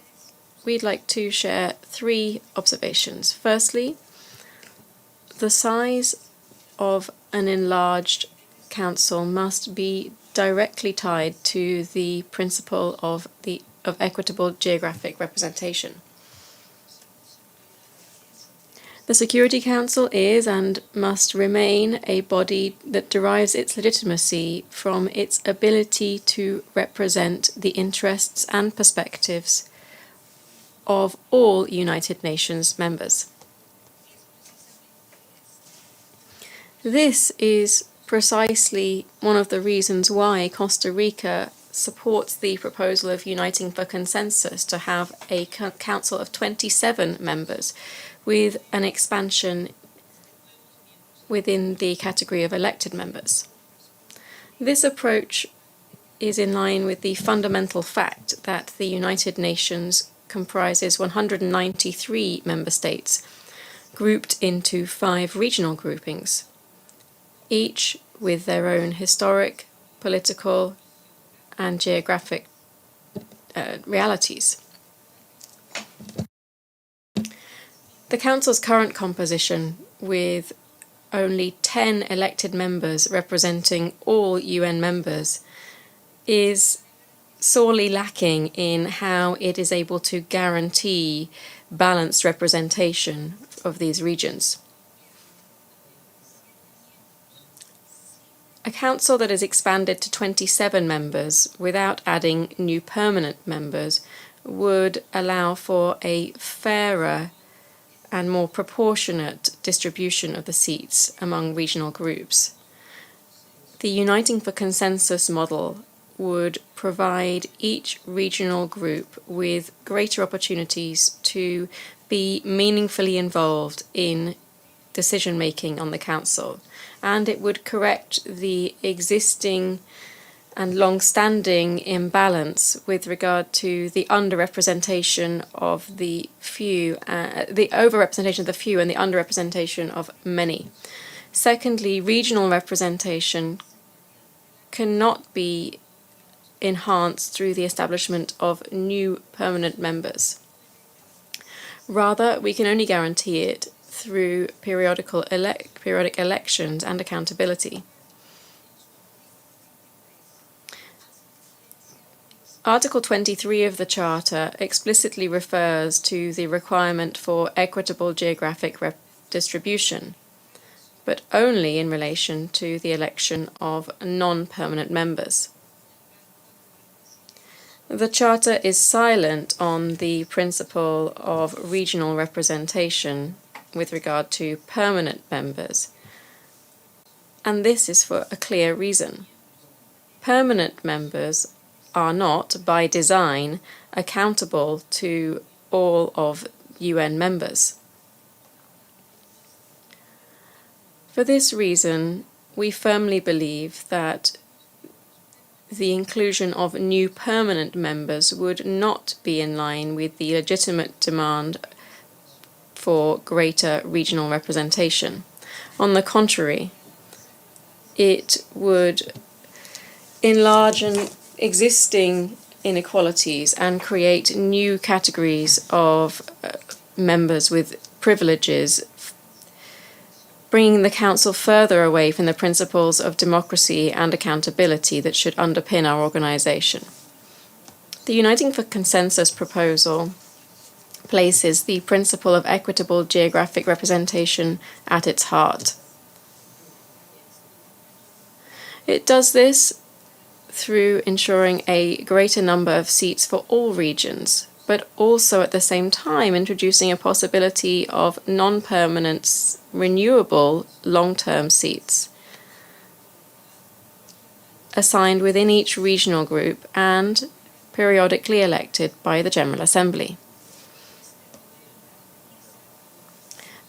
we'd like to share 3 observations. Firstly, the size of an enlarged council must be directly tied to the principle of equitable geographic representation. The Security Council is and must remain a body that derives its legitimacy from its ability to represent the interests and perspectives of all United Nations members. This is precisely one of the reasons why Costa Rica supports the proposal of Uniting for Consensus to have a council of 27 members with an expansion within the category of elected members. This approach is in line with the fundamental fact that the United Nations comprises 193 member states, grouped into 5 regional groupings, each with their own historic, political, and geographic realities. The Council's current composition, with only 10 elected members representing all UN members, is sorely lacking in how it is able to guarantee balanced representation of these regions. A council that is expanded to 27 members without adding new permanent members would allow for a fairer and more proportionate distribution of the seats among regional groups. The Uniting for Consensus model would provide each regional group with greater opportunities to be meaningfully involved in decision-making on the Council, and it would correct the existing and long-standing imbalance with regard to the underrepresentation of the few, the overrepresentation of the few and the underrepresentation of many. Secondly, regional representation cannot be enhanced through the establishment of new permanent members. Rather, we can only guarantee it through periodic elections and accountability. Article 23 of the Charter explicitly refers to the requirement for equitable geographic distribution, but only in relation to the election of non-permanent members. The Charter is silent on the principle of regional representation with regard to permanent members, and this is for a clear reason. Permanent members are not, by design, accountable to all of UN members. For this reason, we firmly believe that the inclusion of new permanent members would not be in line with the legitimate demand for greater regional representation. On the contrary, it would enlarge existing inequalities and create new categories of members with privileges, bringing the Council further away from the principles of democracy and accountability that should underpin our organisation. The Uniting for Consensus proposal places the principle of equitable geographic representation at its heart. It does this through ensuring a greater number of seats for all regions, but also at the same time introducing a possibility of non-permanent, renewable long-term seats. assigned within each regional group and periodically elected by the General Assembly.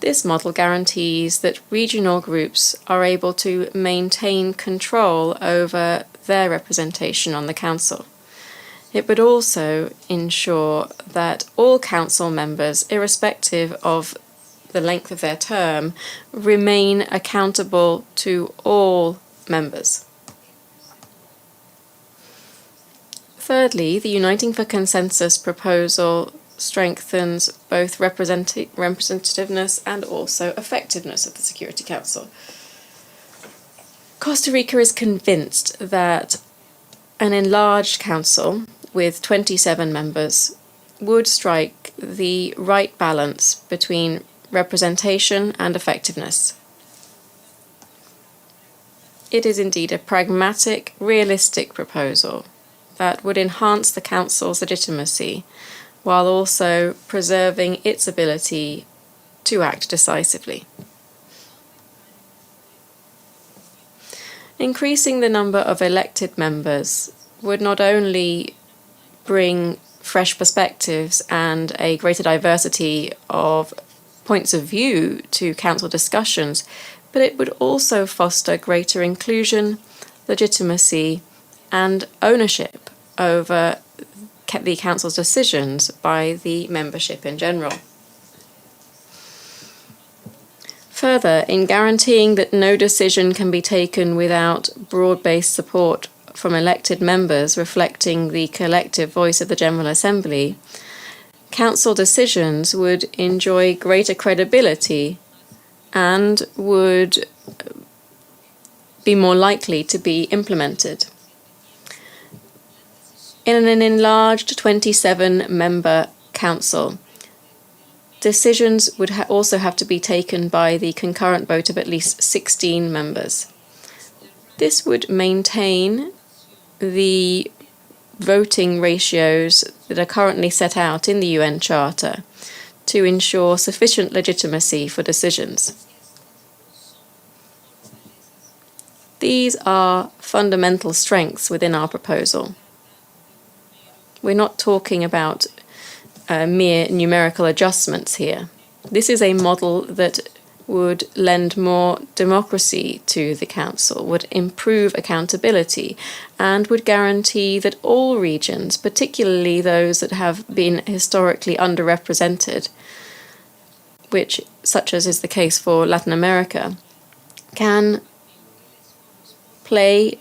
This model guarantees that regional groups are able to maintain control over their representation on the Council. It would also ensure that all Council members, irrespective of the length of their term, remain accountable to all members. Thirdly, the Uniting for Consensus proposal strengthens both representativeness and also effectiveness of the Security Council. Costa Rica is convinced that an enlarged council with 27 members would strike the right balance between representation and effectiveness. It is indeed a pragmatic, realistic proposal that would enhance the Council's legitimacy while also preserving its ability to act decisively. Increasing the number of elected members would not only bring fresh perspectives and a greater diversity of points of view to Council discussions, but it would also foster greater inclusion, legitimacy, and ownership over the Council's decisions by the membership in general. Further, in guaranteeing that no decision can be taken without broad-based support from elected members reflecting the collective voice of the General Assembly, Council decisions would enjoy greater credibility and would be more likely to be implemented. In an enlarged 27-member council, decisions would also have to be taken by the concurrent vote of at least 16 members. This would maintain the voting ratios that are currently set out in the UN Charter to ensure sufficient legitimacy for decisions. These are fundamental strengths within our proposal. We're not talking about mere numerical adjustments here. This is a model that would lend more democracy to the Council, would improve accountability, and would guarantee that all regions, particularly those that have been historically underrepresented, such as is the case for Latin America, can play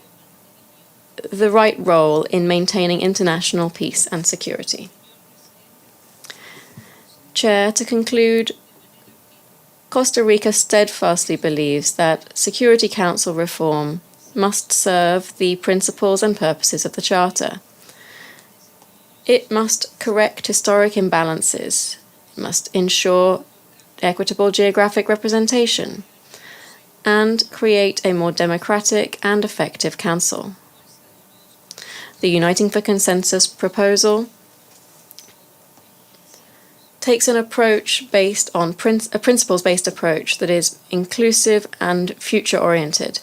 the right role in maintaining international peace and security. Chair, to conclude, Costa Rica steadfastly believes that Security Council reform must serve the principles and purposes of the Charter. It must correct historic imbalances, it must ensure equitable geographic representation, and create a more democratic and effective council. The Uniting for Consensus proposal takes an approach based on a principles-based approach that is inclusive and future-oriented.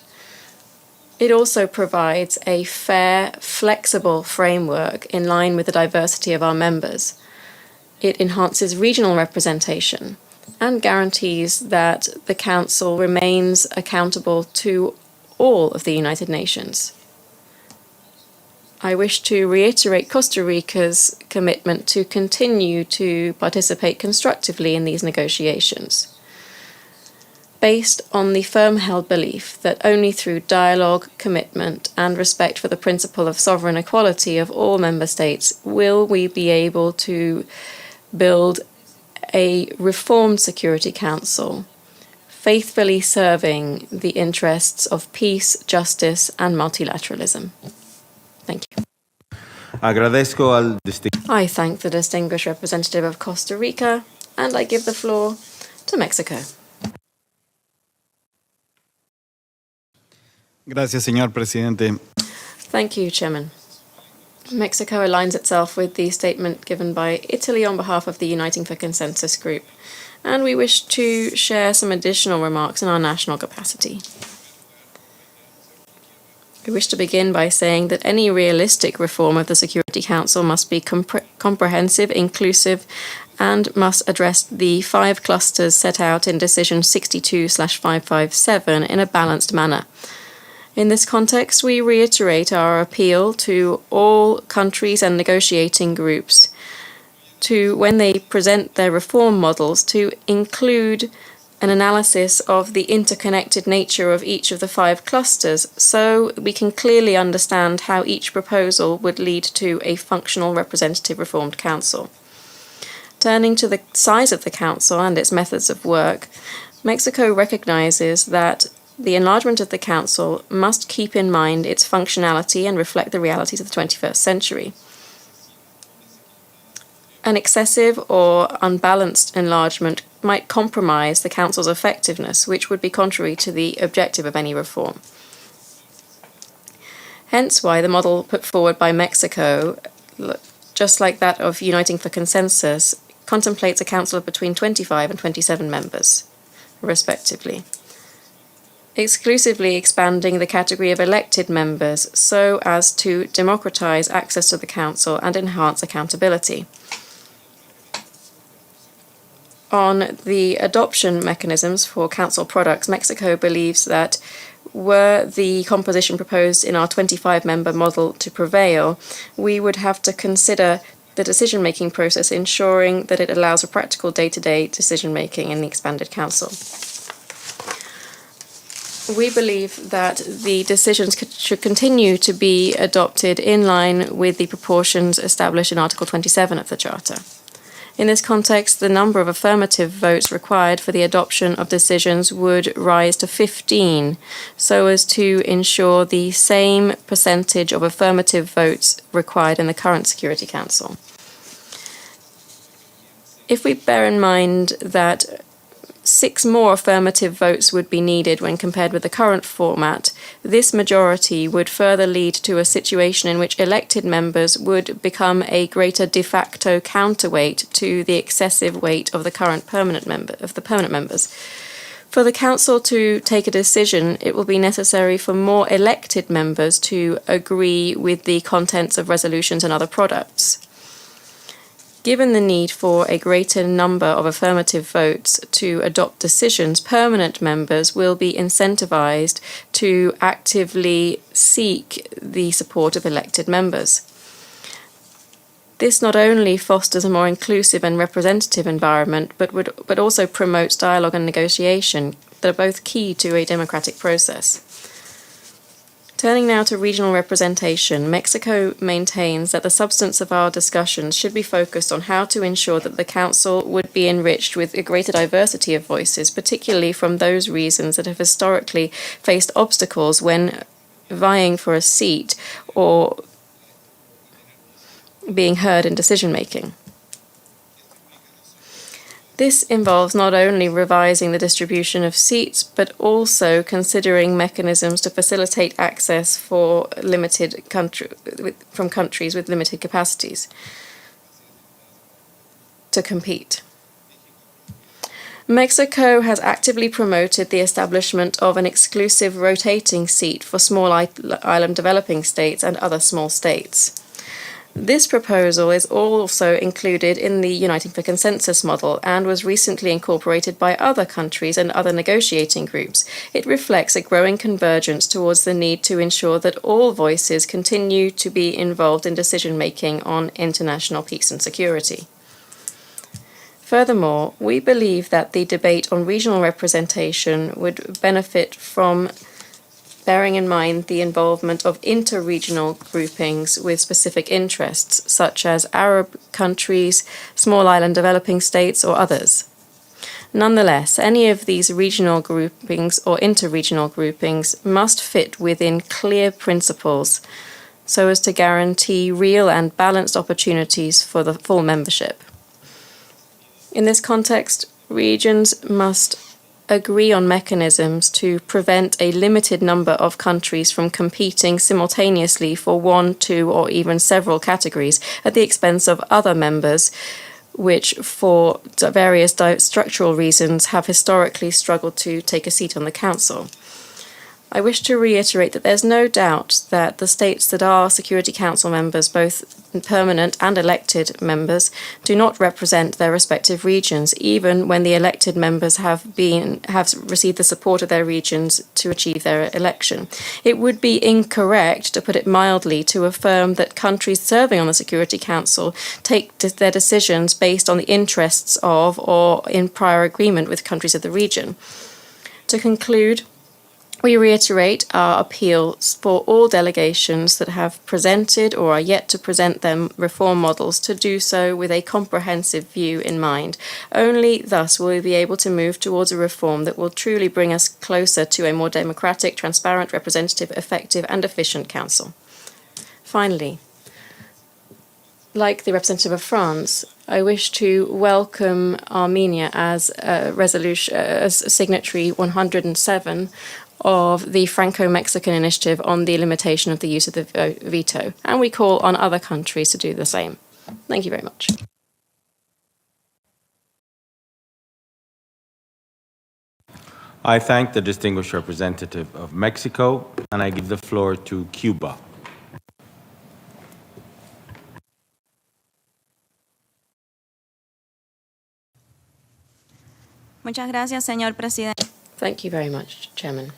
It also provides a fair, flexible framework in line with the diversity of our members. It enhances regional representation and guarantees that the Council remains accountable to all of the United Nations. I wish to reiterate Costa Rica's commitment to continue to participate constructively in these negotiations, based on the firm-held belief that only through dialogue, commitment, and respect for the principle of sovereign equality of all member states will we be able to build a reformed Security Council, faithfully serving the interests of peace, justice, and multilateralism. Thank you. I thank the distinguished representative of Costa Rica, and I give the floor to Mexico. Gracias, señor presidente. Thank you, Chairman. Mexico aligns itself with the statement given by Italy on behalf of the Uniting for Consensus group, and we wish to share some additional remarks in our national capacity. I wish to begin by saying that any realistic reform of the Security Council must be comprehensive, inclusive, and must address the 5 clusters set out in Decision 62/557 in a balanced manner. In this context, we reiterate our appeal to all countries and negotiating groups to, when they present their reform models, to include an analysis of the interconnected nature of each of the 5 clusters so we can clearly understand how each proposal would lead to a functional representative reformed council. Turning to the size of the council and its methods of work, Mexico recognizes that the enlargement of the council must keep in mind its functionality and reflect the realities of the 21st century. An excessive or unbalanced enlargement might compromise the Council's effectiveness, which would be contrary to the objective of any reform. Hence why the model put forward by Mexico, just like that of Uniting for Consensus, contemplates a council of between 25 and 27 members, respectively, exclusively expanding the category of elected members so as to democratize access to the council and enhance accountability. On the adoption mechanisms for council products, Mexico believes that were the composition proposed in our 25-member model to prevail, we would have to consider the decision-making process, ensuring that it allows for practical day-to-day decision-making in the expanded council. We believe that the decisions should continue to be adopted in line with the proportions established in Article 27 of the Charter. In this context, the number of affirmative votes required for the adoption of decisions would rise to 15, so as to ensure the same percentage of affirmative votes required in the current Security Council. If we bear in mind that 6 more affirmative votes would be needed when compared with the current format, this majority would further lead to a situation in which elected members would become a greater de facto counterweight to the excessive weight of the current permanent members. For the Council to take a decision, it will be necessary for more elected members to agree with the contents of resolutions and other products. Given the need for a greater number of affirmative votes to adopt decisions, permanent members will be incentivized to actively seek the support of elected members. This not only fosters a more inclusive and representative environment, but also promotes dialogue and negotiation that are both key to a democratic process. Turning now to regional representation, Mexico maintains that the substance of our discussions should be focused on how to ensure that the Council would be enriched with a greater diversity of voices, particularly from those regions that have historically faced obstacles when vying for a seat or being heard in decision-making. This involves not only revising the distribution of seats, but also considering mechanisms to facilitate access for from countries with limited capacities to compete. Mexico has actively promoted the establishment of an exclusive rotating seat for small island developing states and other small states. This proposal is also included in the Uniting for Consensus model and was recently incorporated by other countries and other negotiating groups. It reflects a growing convergence towards the need to ensure that all voices continue to be involved in decision-making on international peace and security. Furthermore, we believe that the debate on regional representation would benefit from bearing in mind the involvement of interregional groupings with specific interests, such as Arab countries, small island developing states, or others. Nonetheless, any of these regional groupings or interregional groupings must fit within clear principles so as to guarantee real and balanced opportunities for the full membership. In this context, regions must agree on mechanisms to prevent a limited number of countries from competing simultaneously for 1, 2, or even several categories at the expense of other members, which, for various structural reasons, have historically struggled to take a seat on the Council. I wish to reiterate that there's no doubt that the states that are Security Council members, both permanent and elected members, do not represent their respective regions, even when the elected members have received the support of their regions to achieve their election. It would be incorrect, to put it mildly, to affirm that countries serving on the Security Council take their decisions based on the interests of or in prior agreement with countries of the region. To conclude, we reiterate our appeals for all delegations that have presented or are yet to present their reform models to do so with a comprehensive view in mind. Only thus will we be able to move towards a reform that will truly bring us closer to a more democratic, transparent, representative, effective and efficient council. Finally, like the representative of France, I wish to welcome Armenia as signatory 107 of the Franco-Mexican Initiative on the limitation of the use of the veto, and we call on other countries to do the same. Thank you very much. I thank the distinguished representative of Mexico, and I give the floor to Cuba. Muchas gracias, señor presidente. Thank you very much, Chairman.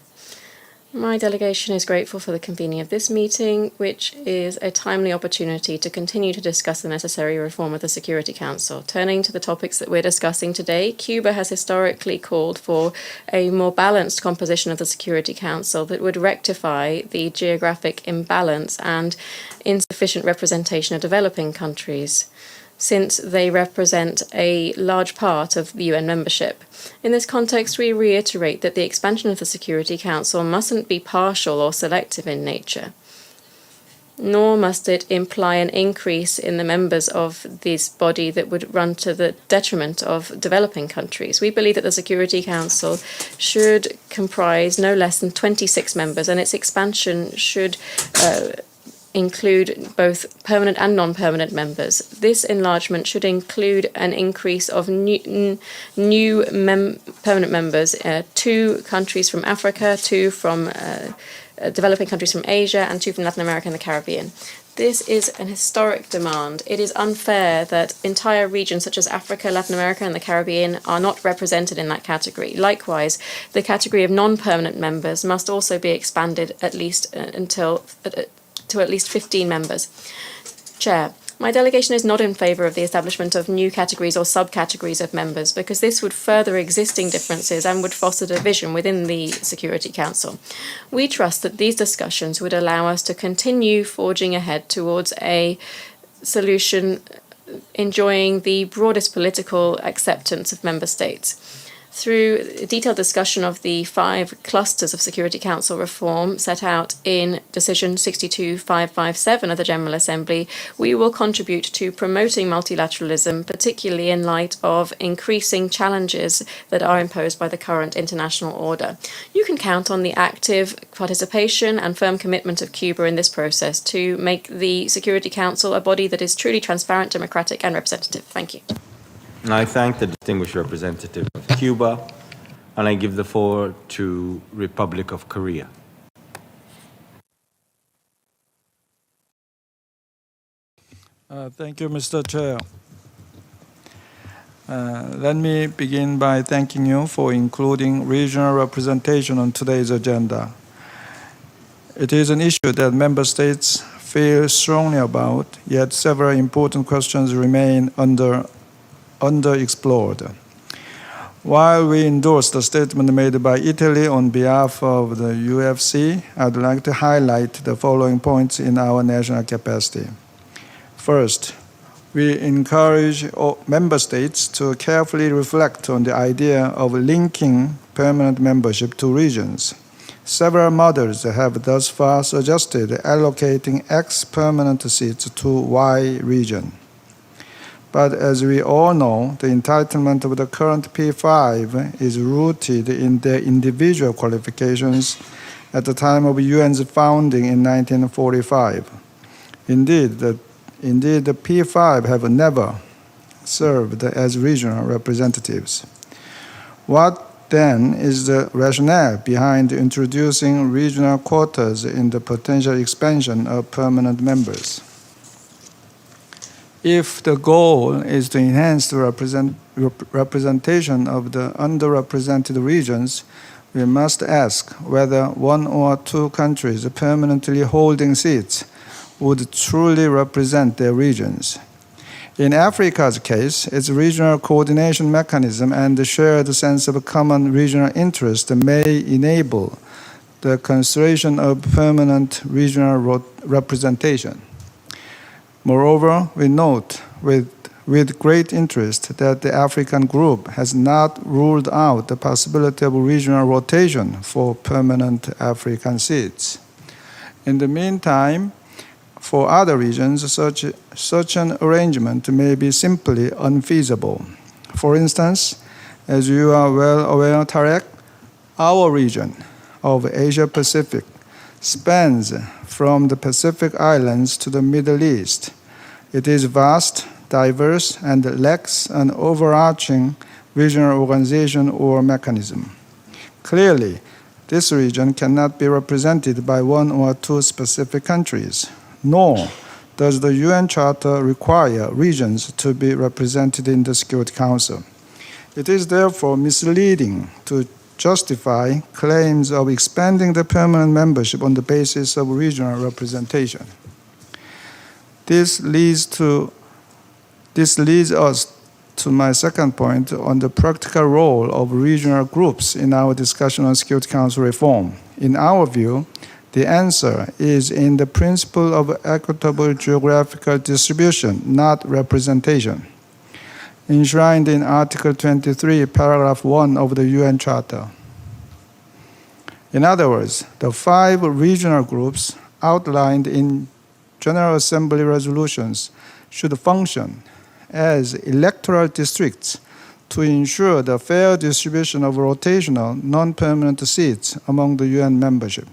My delegation is grateful for the convening of this meeting, which is a timely opportunity to continue to discuss the necessary reform of the Security Council. Turning to the topics that we're discussing today, Cuba has historically called for a more balanced composition of the Security Council that would rectify the geographic imbalance and insufficient representation of developing countries, since they represent a large part of the UN membership. In this context, we reiterate that the expansion of the Security Council mustn't be partial or selective in nature, nor must it imply an increase in the members of this body that would run to the detriment of developing countries. We believe that the Security Council should comprise no less than 26 members, and its expansion should include both permanent and non-permanent members. This enlargement should include an increase of new permanent members, 2 countries from Africa, 2 from developing countries from Asia, and 2 from Latin America and the Caribbean. This is an historic demand. It is unfair that entire regions such as Africa, Latin America, and the Caribbean are not represented in that category. Likewise, the category of non-permanent members must also be expanded at least to at least 15 members. Chair, my delegation is not in favour of the establishment of new categories or subcategories of members, because this would further existing differences and would foster division within the Security Council. We trust that these discussions would allow us to continue forging ahead towards a solution enjoying the broadest political acceptance of member states. Through a detailed discussion of the 5 clusters of Security Council reform set out in Decision 62557 of the General Assembly, we will contribute to promoting multilateralism, particularly in light of increasing challenges that are imposed by the current international order. You can count on the active participation and firm commitment of Cuba in this process to make the Security Council a body that is truly transparent, democratic, and representative. Thank you. I thank the distinguished representative of Cuba, and I give the floor to Republic of Korea. Thank you, Mr. Chair. Let me begin by thanking you for including regional representation on today's agenda. It is an issue that member states feel strongly about, yet several important questions remain underexplored. While we endorse the statement made by Italy on behalf of the UFC, I'd like to highlight the following points in our national capacity. First, we encourage all member states to carefully reflect on the idea of linking permanent membership to regions. Several models have thus far suggested allocating X permanent seats to Y region. But as we all know, the entitlement of the current P5 is rooted in their individual qualifications at the time of UN's founding in 1945. Indeed, the P5 have never served as regional representatives. What then is the rationale behind introducing regional quotas in the potential expansion of permanent members? If the goal is to enhance the representation of the underrepresented regions, we must ask whether one or two countries permanently holding seats would truly represent their regions. In Africa's case, its regional coordination mechanism and the shared sense of common regional interest may enable the consideration of permanent regional representation. Moreover, we note with great interest that the African group has not ruled out the possibility of regional rotation for permanent African seats. In the meantime, for other regions, such an arrangement may be simply unfeasible. For instance, as you are well aware, Tarek, our region of Asia Pacific spans from the Pacific Islands to the Middle East. It is vast, diverse, and lacks an overarching regional organization or mechanism. Clearly, this region cannot be represented by one or two specific countries, nor does the UN Charter require regions to be represented in the Security Council. It is therefore misleading to justify claims of expanding the permanent membership on the basis of regional representation. This leads us to my second point on the practical role of regional groups in our discussion on Security Council reform. In our view, the answer is in the principle of equitable geographical distribution, not representation, enshrined in Article 23, paragraph 1 of the UN Charter. In other words, the 5 regional groups outlined in General Assembly resolutions should function as electoral districts to ensure the fair distribution of rotational, non-permanent seats among the UN membership.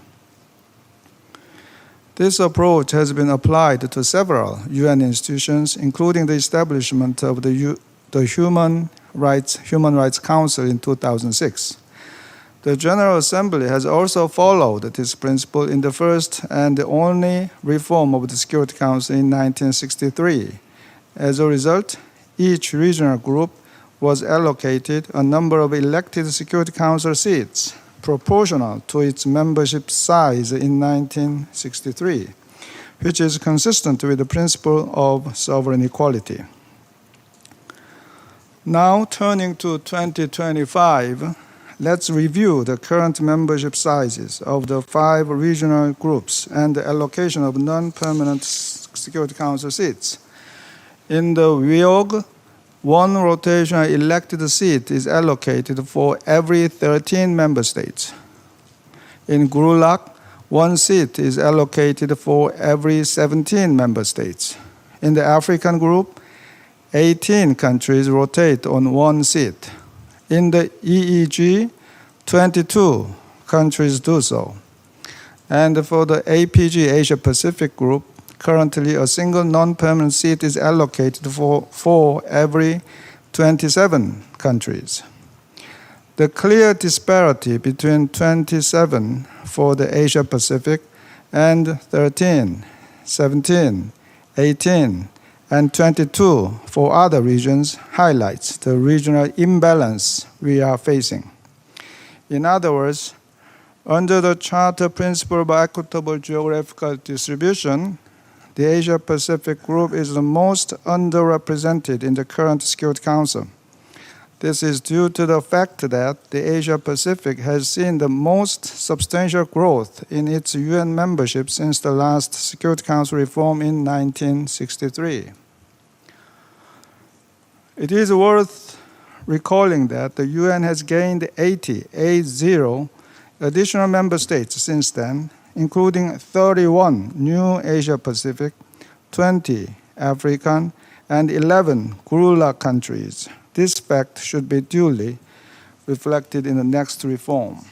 This approach has been applied to several UN institutions, including the establishment of the Human Rights Council in 2006. The General Assembly has also followed this principle in the first and the only reform of the Security Council in 1963. As a result, each regional group was allocated a number of elected Security Council seats proportional to its membership size in 1963, which is consistent with the principle of sovereign equality. Now, turning to 2025, let's review the current membership sizes of the 5 regional groups and the allocation of non-permanent Security Council seats. In the WIOG, 1 rotational elected seat is allocated for every 13 member states. In GRULAC, 1 seat is allocated for every 17 member states. In the African group, 18 countries rotate on 1 seat. In the EEG, 22 countries do so. And for the APG, Asia Pacific group, currently a single non-permanent seat is allocated for every 27 countries. The clear disparity between 27 for the Asia Pacific and 13, 17, 18, and 22 for other regions highlights the regional imbalance we are facing. In other words, under the Charter principle of equitable geographical distribution, the Asia Pacific group is the most underrepresented in the current Security Council. This is due to the fact that the Asia Pacific has seen the most substantial growth in its UN membership since the last Security Council reform in 1963. It is worth recalling that the UN has gained 80 additional member states since then, including 31 new Asia Pacific, 20 African, and 11 GRULAC countries. This fact should be duly reflected in the next reform.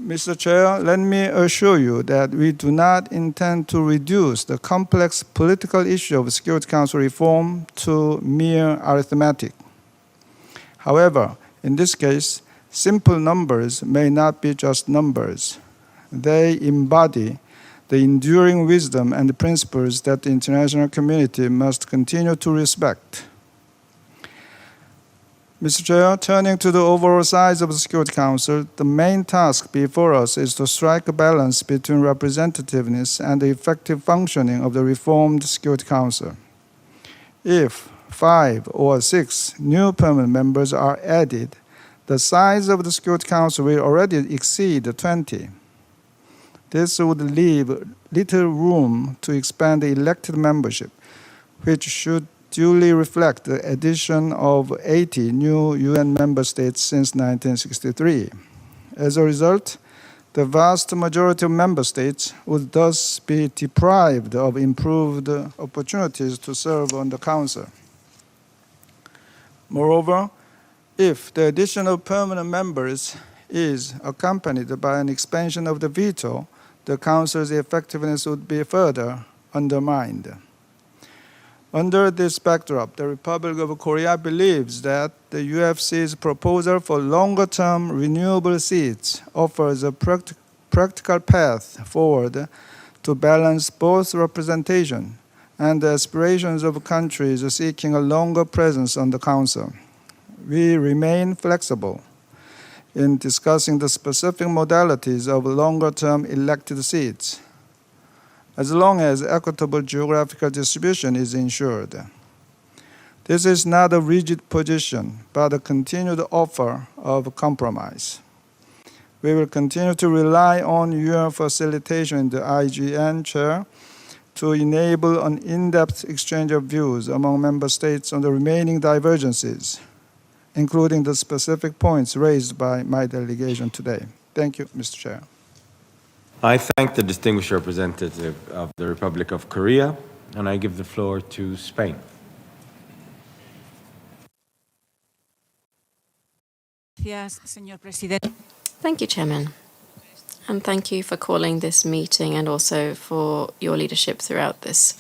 Mr. Chair, let me assure you that we do not intend to reduce the complex political issue of Security Council reform to mere arithmetic. However, In this case, simple numbers may not be just numbers. They embody the enduring wisdom and the principles that the international community must continue to respect. Mr. Chair, turning to the overall size of the Security Council, the main task before us is to strike a balance between representativeness and the effective functioning of the reformed Security Council. If 5 or 6 new permanent members are added, the size of the Security Council will already exceed 20. This would leave little room to expand the elected membership, which should duly reflect the addition of 80 new UN member states since 1963. As a result, the vast majority of member states would thus be deprived of improved opportunities to serve on the Council. Moreover, if the addition of permanent members is accompanied by an expansion of the veto, the Council's effectiveness would be further undermined. Under this backdrop, the Republic of Korea believes that the UFC's proposal for longer-term renewable seats offers a practical path forward to balance both representation and the aspirations of countries seeking a longer presence on the Council. We remain flexible in discussing the specific modalities of longer-term elected seats, as long as equitable geographical distribution is ensured. This is not a rigid position, but a continued offer of compromise. We will continue to rely on your facilitation in the IGN chair to enable an in-depth exchange of views among member states on the remaining divergences, including the specific points raised by my delegation today. Thank you, Mr. Chair. I thank the distinguished representative of the Republic of Korea, and I give the floor to Spain. Thank you, Chairman. And thank you for calling this meeting and also for your leadership throughout this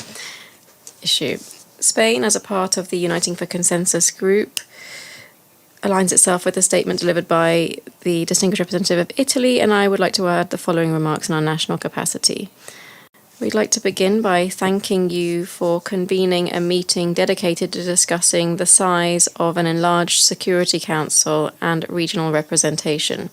issue. Spain, as a part of the Uniting for Consensus group, aligns itself with the statement delivered by the distinguished representative of Italy, and I would like to add the following remarks in our national capacity. We'd like to begin by thanking you for convening a meeting dedicated to discussing the size of an enlarged Security Council and regional representation.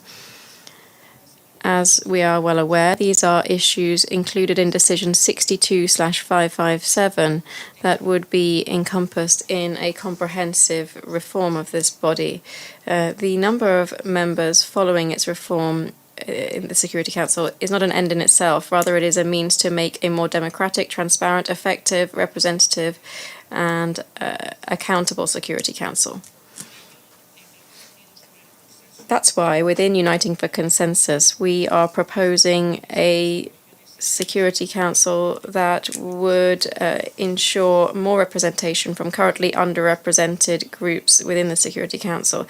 As we are well aware, these are issues included in Decision 62/557 that would be encompassed in a comprehensive reform of this body. The number of members following its reform in the Security Council is not an end in itself. Rather, it is a means to make a more democratic, transparent, effective, representative, and accountable Security Council. That's why, within Uniting for Consensus, we are proposing a Security Council that would ensure more representation from currently underrepresented groups within the Security Council,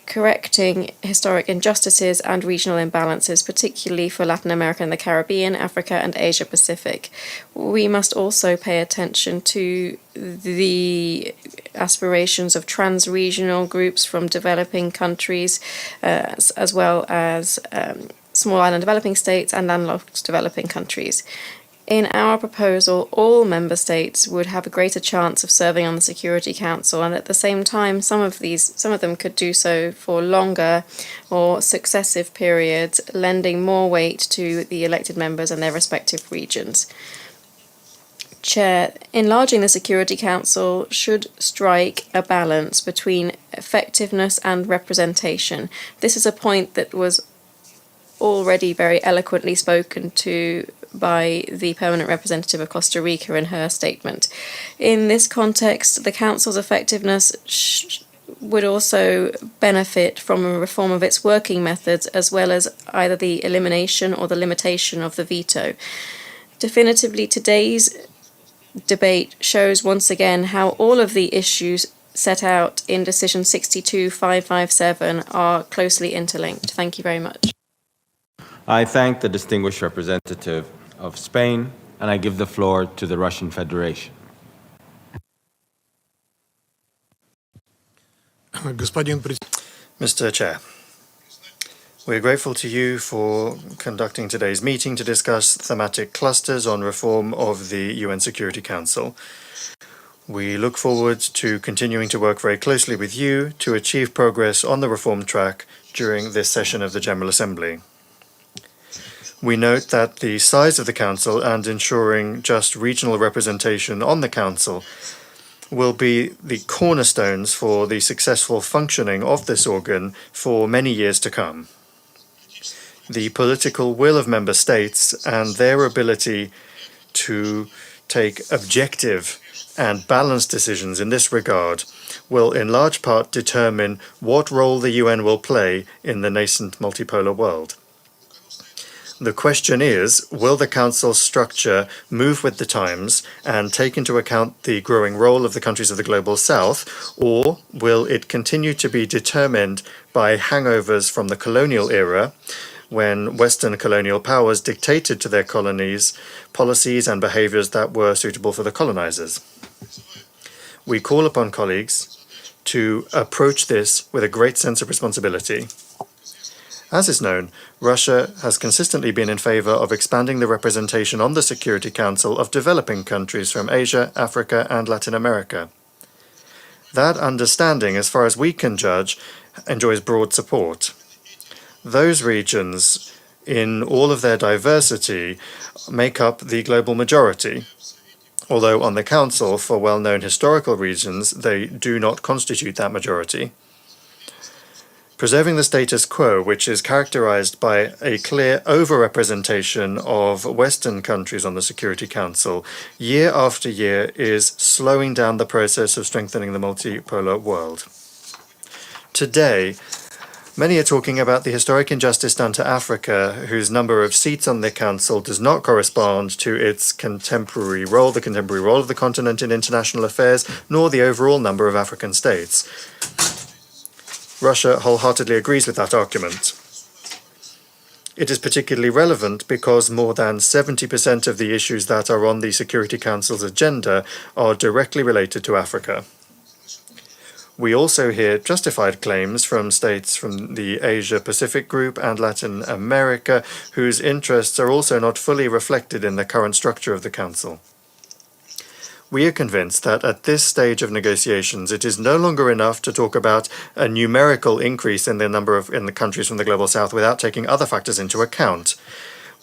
correcting historic injustices and regional imbalances, particularly for Latin America and the Caribbean, Africa, and Asia Pacific. We must also pay attention to the aspirations of trans-regional groups from developing countries, as well as small island developing states and landlocked developing countries. In our proposal, all member states would have a greater chance of serving on the Security Council, and at the same time, some of them could do so for longer or successive periods, lending more weight to the elected members and their respective regions. Chair, enlarging the Security Council should strike a balance between effectiveness and representation. This is a point that was already very eloquently spoken to by the permanent representative of Costa Rica in her statement. In this context, the Council's effectiveness would also benefit from a reform of its working methods, as well as either the elimination or the limitation of the veto. Definitively, today's debate shows once again how all of the issues set out in Decision 62/557 are closely interlinked. Thank you very much. I thank the distinguished representative of Spain, and I give the floor to the Russian Federation. Mr. Chair, we're grateful to you for conducting today's meeting to discuss thematic clusters on reform of the UN Security Council. We look forward to continuing to work very closely with you to achieve progress on the reform track during this session of the General Assembly. We note that the size of the Council and ensuring just regional representation on the Council will be the cornerstones for the successful functioning of this organ for many years to come. The political will of member states and their ability to take objective and balanced decisions in this regard will in large part determine what role the UN will play in the nascent multipolar world. The question is, will the Council's structure move with the times and take into account the growing role of the countries of the Global South, or will it continue to be determined by hangovers from the colonial era, when Western colonial powers dictated to their colonies policies and behaviors that were suitable for the colonizers? We call upon colleagues to approach this with a great sense of responsibility. As is known, Russia has consistently been in favor of expanding the representation on the Security Council of developing countries from Asia, Africa, and Latin America. That understanding, as far as we can judge, enjoys broad support. Those regions, in all of their diversity, make up the global majority, although on the Council, for well-known historical reasons, they do not constitute that majority. Preserving the status quo, which is characterized by a clear overrepresentation of Western countries on the Security Council, year after year is slowing down the process of strengthening the multipolar world. Today, many are talking about the historic injustice done to Africa, whose number of seats on the Council does not correspond to its contemporary role, the contemporary role of the continent in international affairs, nor the overall number of African states. Russia wholeheartedly agrees with that argument. It is particularly relevant because more than 70% of the issues that are on the Security Council's agenda are directly related to Africa. We also hear justified claims from states from the Asia-Pacific group and Latin America, whose interests are also not fully reflected in the current structure of the Council. We are convinced that at this stage of negotiations, it is no longer enough to talk about a numerical increase in the number of in the countries from the Global South without taking other factors into account.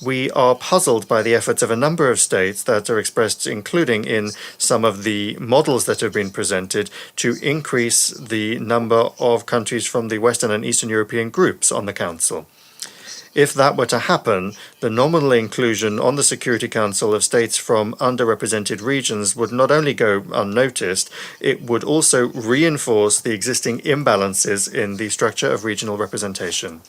We are puzzled by the efforts of a number of states that are expressed, including in some of the models that have been presented, to increase the number of countries from the Western and Eastern European groups on the Council. If that were to happen, the nominal inclusion on the Security Council of states from underrepresented regions would not only go unnoticed, it would also reinforce the existing imbalances in the structure of regional representation.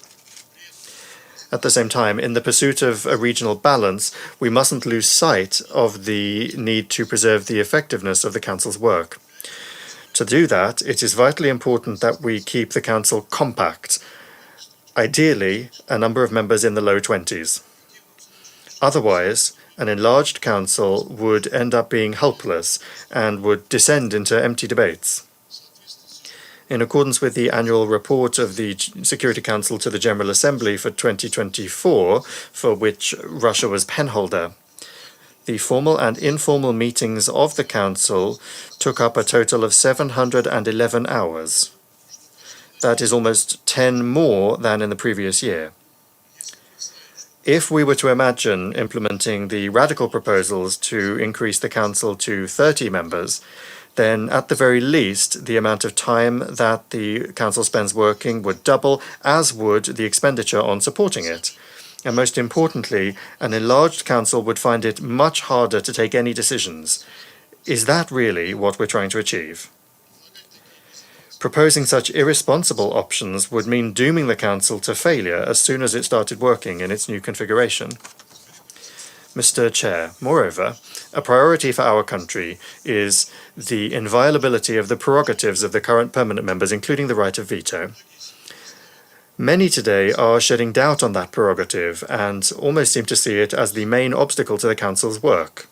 At the same time, in the pursuit of a regional balance, we mustn't lose sight of the need to preserve the effectiveness of the Council's work. To do that, it is vitally important that we keep the Council compact, ideally a number of members in the low 20s. Otherwise, an enlarged Council would end up being helpless and would descend into empty debates. In accordance with the annual report of the Security Council to the General Assembly for 2024, for which Russia was penholder, the formal and informal meetings of the Council took up a total of 711 hours. That is almost 10 more than in the previous year. If we were to imagine implementing the radical proposals to increase the Council to 30 members, then at the very least, the amount of time that the Council spends working would double, as would the expenditure on supporting it. And most importantly, an enlarged Council would find it much harder to take any decisions. Is that really what we're trying to achieve? Proposing such irresponsible options would mean dooming the Council to failure as soon as it started working in its new configuration. Mr. Chair, moreover, a priority for our country is the inviolability of the prerogatives of the current permanent members, including the right of veto. Many today are shedding doubt on that prerogative and almost seem to see it as the main obstacle to the Council's work.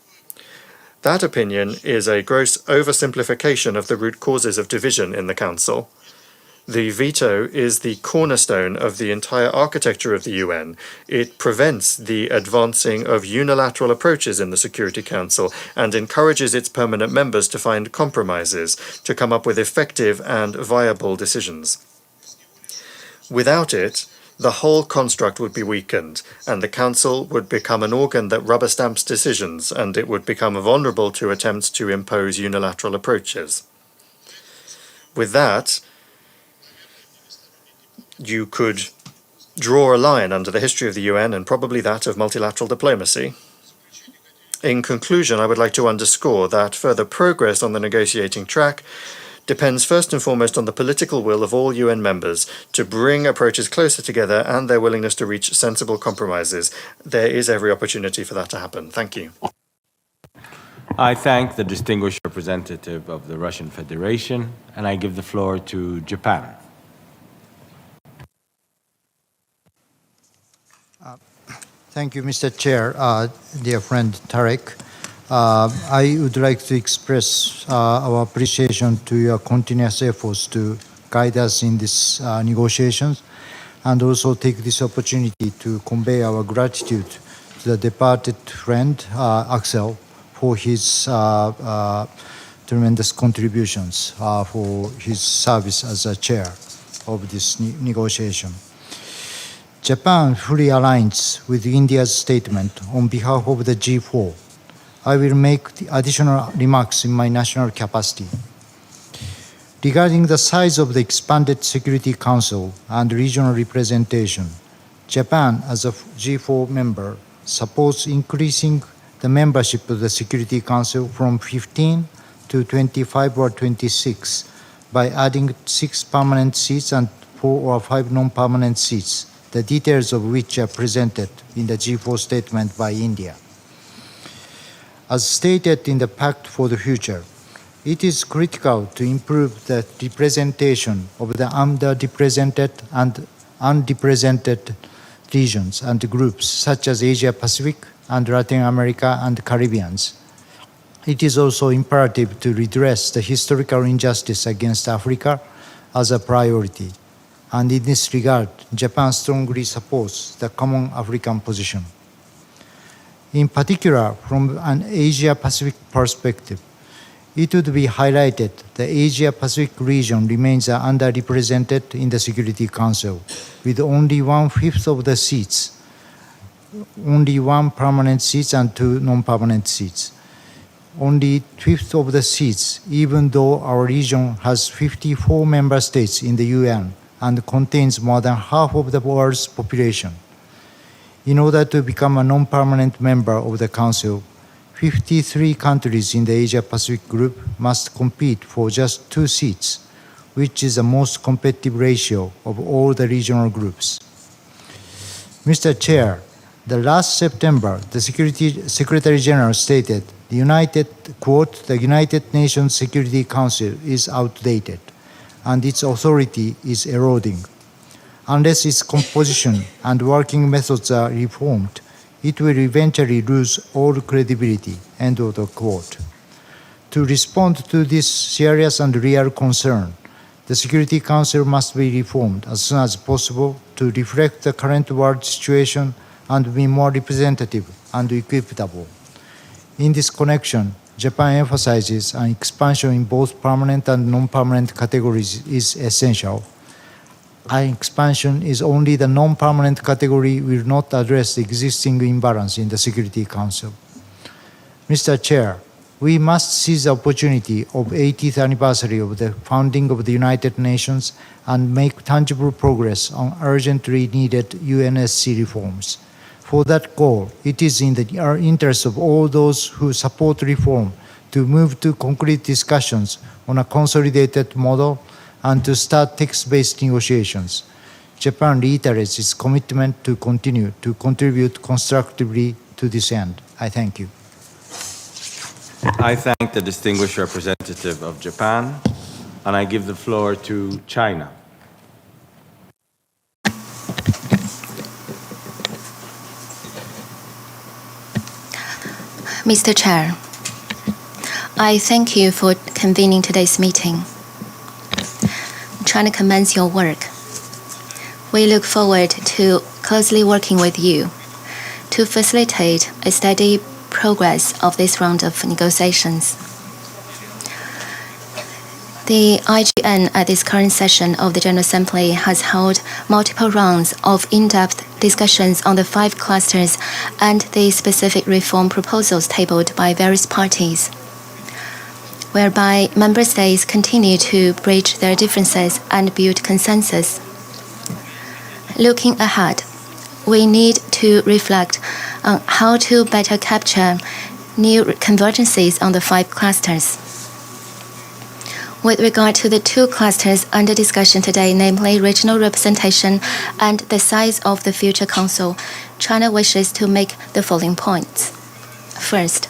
That opinion is a gross oversimplification of the root causes of division in the Council. The veto is the cornerstone of the entire architecture of the UN. It prevents the advancing of unilateral approaches in the Security Council and encourages its permanent members to find compromises, to come up with effective and viable decisions. Without it, the whole construct would be weakened, and the Council would become an organ that rubber stamps decisions, and it would become vulnerable to attempts to impose unilateral approaches. With that, you could draw a line under the history of the UN and probably that of multilateral diplomacy. In conclusion, I would like to underscore that further progress on the negotiating track depends first and foremost on the political will of all UN members to bring approaches closer together and their willingness to reach sensible compromises. There is every opportunity for that to happen. Thank you. I thank the distinguished representative of the Russian Federation, and I give the floor to Japan. Thank you, Mr. Chair. Dear friend Tarek, I would like to express our appreciation to your continuous efforts to guide us in these negotiations, and also take this opportunity to convey our gratitude to the departed friend, Axel, for his tremendous contributions for his service as a chair of this negotiation. Japan fully aligns with India's statement on behalf of the G4. I will make additional remarks in my national capacity. Regarding the size of the expanded Security Council and regional representation, Japan, as a G4 member, supports increasing the membership of the Security Council from 15 to 25 or 26 by adding 6 permanent seats and 4 or 5 non-permanent seats, the details of which are presented in the G4 statement by India. As stated in the Pact for the Future, it is critical to improve the representation of the underrepresented and unrepresented regions and groups such as Asia Pacific and Latin America and Caribbeans. It is also imperative to redress the historical injustice against Africa as a priority, and in this regard, Japan strongly supports the common African position. In particular, from an Asia-Pacific perspective, it would be highlighted the Asia-Pacific region remains underrepresented in the Security Council, with only 1/5 of the seats, only 1 permanent seat and 2 non-permanent seats. Only 1/5 of the seats, even though our region has 54 member states in the UN and contains more than half of the world's population. In order to become a non-permanent member of the Council, 53 countries in the Asia-Pacific group must compete for just 2 seats, which is the most competitive ratio of all the regional groups. Mr. Chair, the last September, the Secretary General stated, the United Nations Security Council is outdated and its authority is eroding. Unless its composition and working methods are reformed, it will eventually lose all credibility, end of the quote. To respond to this serious and real concern, the Security Council must be reformed as soon as possible to reflect the current world situation and be more representative and equitable. In this connection, Japan emphasizes an expansion in both permanent and non-permanent categories is essential. An expansion is only the non-permanent category will not address the existing imbalance in the Security Council. Mr. Chair, we must seize the opportunity of 80th anniversary of the founding of the United Nations and make tangible progress on urgently needed UNSC reforms. For that goal, it is in the interest of all those who support reform to move to concrete discussions on a consolidated model and to start text-based negotiations. Japan reiterates its commitment to continue to contribute constructively to this end. I thank you. I thank the distinguished representative of Japan, and I give the floor to China. Mr. Chair, I thank you for convening today's meeting. China commends your work. We look forward to closely working with you to facilitate a steady progress of this round of negotiations. The IGN at this current session of the General Assembly has held multiple rounds of in-depth discussions on the 5 clusters and the specific reform proposals tabled by various parties, whereby member states continue to bridge their differences and build consensus. Looking ahead, we need to reflect on how to better capture new convergences on the 5 clusters. With regard to the 2 clusters under discussion today, namely regional representation and the size of the future council, China wishes to make the following points. First,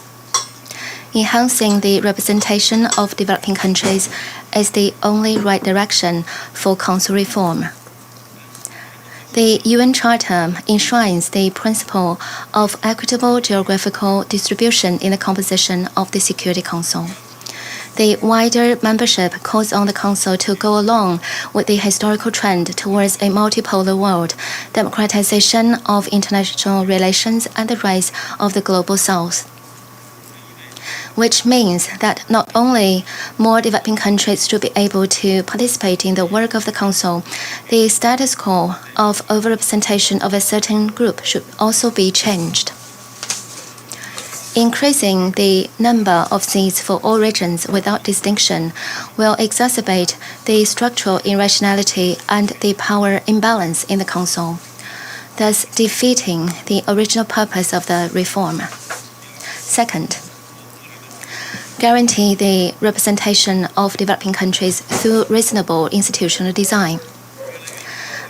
enhancing the representation of developing countries is the only right direction for council reform. The UN Charter enshrines the principle of equitable geographical distribution in the composition of the Security Council. The wider membership calls on the Council to go along with the historical trend towards a multipolar world, democratization of international relations, and the rise of the Global South. Which means that not only more developing countries should be able to participate in the work of the Council, the status quo of overrepresentation of a certain group should also be changed. Increasing the number of seats for all regions without distinction will exacerbate the structural irrationality and the power imbalance in the Council, thus defeating the original purpose of the reform. Second, guarantee the representation of developing countries through reasonable institutional design.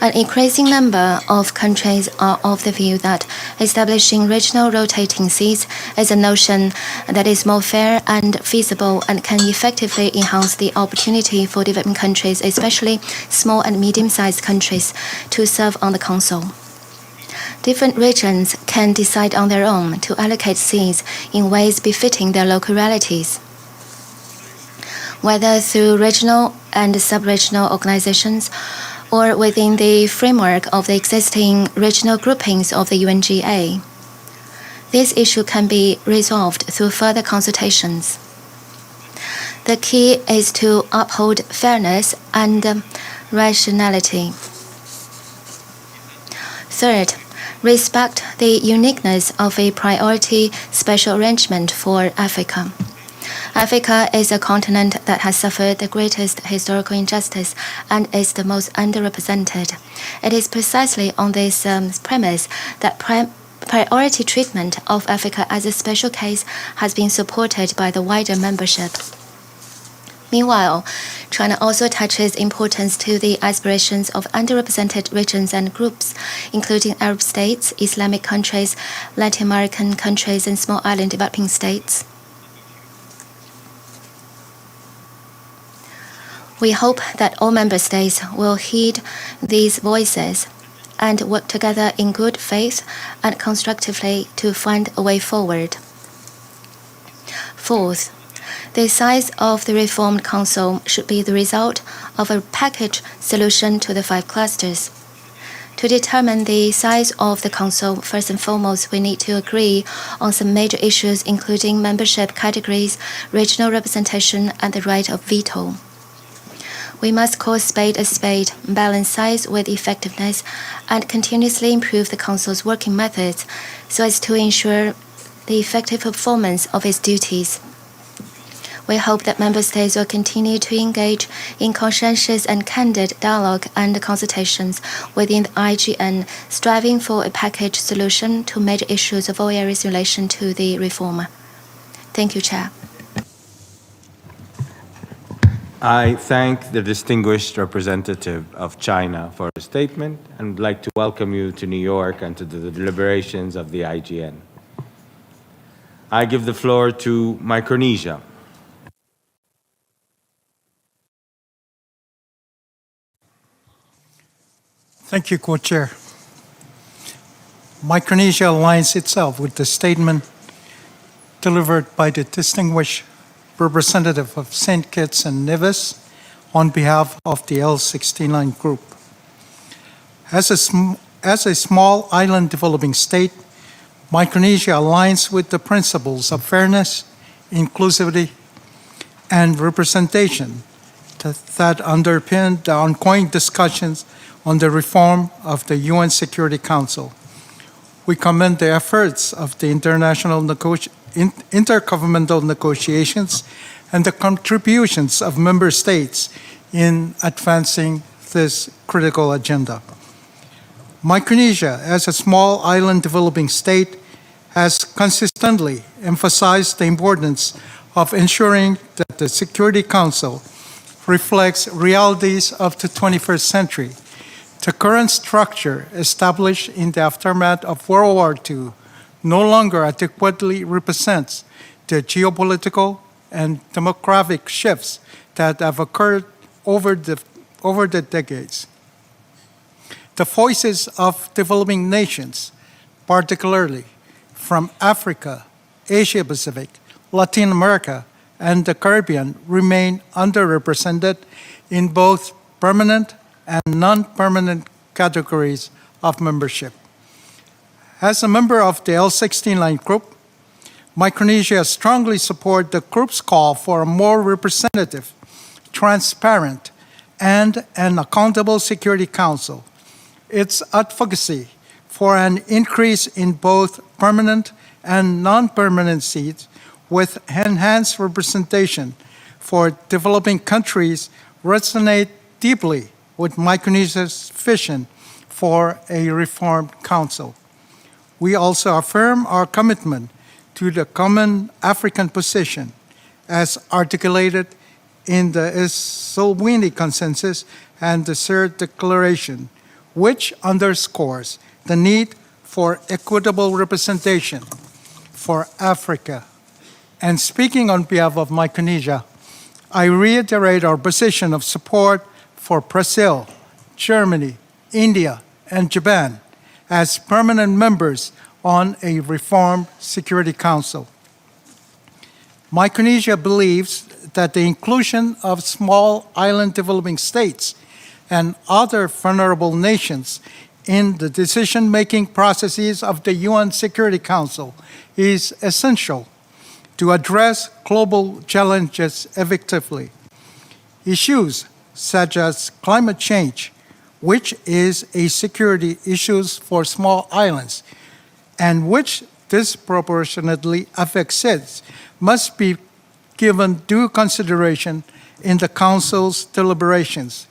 An increasing number of countries are of the view that establishing regional rotating seats is a notion that is more fair and feasible and can effectively enhance the opportunity for developing countries, especially small and medium-sized countries, to serve on the Council. Different regions can decide on their own to allocate seats in ways befitting their local realities, whether through regional and sub-regional organizations or within the framework of the existing regional groupings of the UNGA. This issue can be resolved through further consultations. The key is to uphold fairness and rationality. Third, respect the uniqueness of a priority special arrangement for Africa. Africa is a continent that has suffered the greatest historical injustice and is the most underrepresented. It is precisely on this premise that priority treatment of Africa as a special case has been supported by the wider membership. Meanwhile, China also attaches importance to the aspirations of underrepresented regions and groups, including Arab states, Islamic countries, Latin American countries, and small island developing states. We hope that all member states will heed these voices and work together in good faith and constructively to find a way forward. Fourth, the size of the reformed Council should be the result of a package solution to the 5 clusters. To determine the size of the Council, first and foremost, we need to agree on some major issues, including membership categories, regional representation, and the right of veto. We must call a spade, balance size with effectiveness, and continuously improve the Council's working methods so as to ensure the effective performance of its duties. We hope that member states will continue to engage in conscientious and candid dialogue and consultations within the IGN, striving for a package solution to major issues of all areas in relation to the reform. Thank you, Chair. I thank the distinguished representative of China for his statement and would like to welcome you to New York and to the deliberations of the IGN. I give the floor to Micronesia. Thank you, Co-Chair. Micronesia aligns itself with the statement delivered by the distinguished representative of St. Kitts and Nevis on behalf of the L69 Group. As a small island developing state, Micronesia aligns with the principles of fairness, inclusivity, and representation that underpin the ongoing discussions on the reform of the UN Security Council. We commend the efforts of the intergovernmental negotiations and the contributions of member states in advancing this critical agenda. Micronesia, as a small island developing state, has consistently emphasized the importance of ensuring that the Security Council reflects realities of the 21st century. The current structure established in the aftermath of World War II no longer adequately represents the geopolitical and demographic shifts that have occurred over the decades. The voices of developing nations, particularly from Africa, Asia Pacific, Latin America, and the Caribbean, remain underrepresented in both permanent and non-permanent categories of membership. As a member of the L69 Group, Micronesia strongly supports the group's call for a more representative, transparent, and an accountable Security Council. Its advocacy for an increase in both permanent and non-permanent seats with enhanced representation for developing countries resonate deeply with Micronesia's vision for a reformed council. We also affirm our commitment to the common African position as articulated in the Eswatini Consensus and the Third Declaration, which underscores the need for equitable representation for Africa. And speaking on behalf of Micronesia, I reiterate our position of support for Brazil, Germany, India, and Japan as permanent members on a reformed Security Council. Micronesia believes that the inclusion of small island developing states and other vulnerable nations in the decision-making processes of the UN Security Council is essential to address global challenges effectively. Issues such as climate change, which is a security issue for small islands and which disproportionately affects cities, must be given due consideration in the Council's deliberations.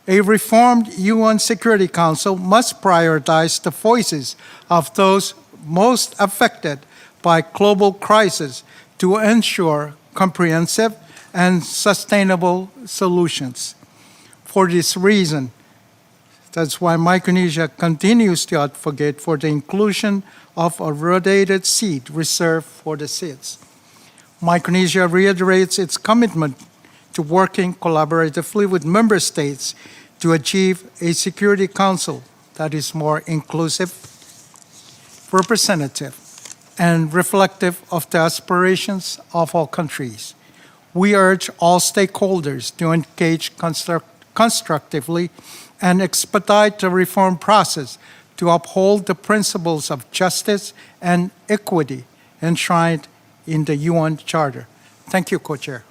A reformed UN Security Council must prioritize the voices of those most affected by global crisis to ensure comprehensive and sustainable solutions. For this reason, that's why Micronesia continues to advocate for the inclusion of a rotated seat reserved for the seats. Micronesia reiterates its commitment to working collaboratively with member states to achieve a Security Council that is more inclusive, representative, and reflective of the aspirations of all countries. We urge all stakeholders to engage constructively and expedite the reform process to uphold the principles of justice and equity enshrined in the UN Charter. Thank you, Co-Chair.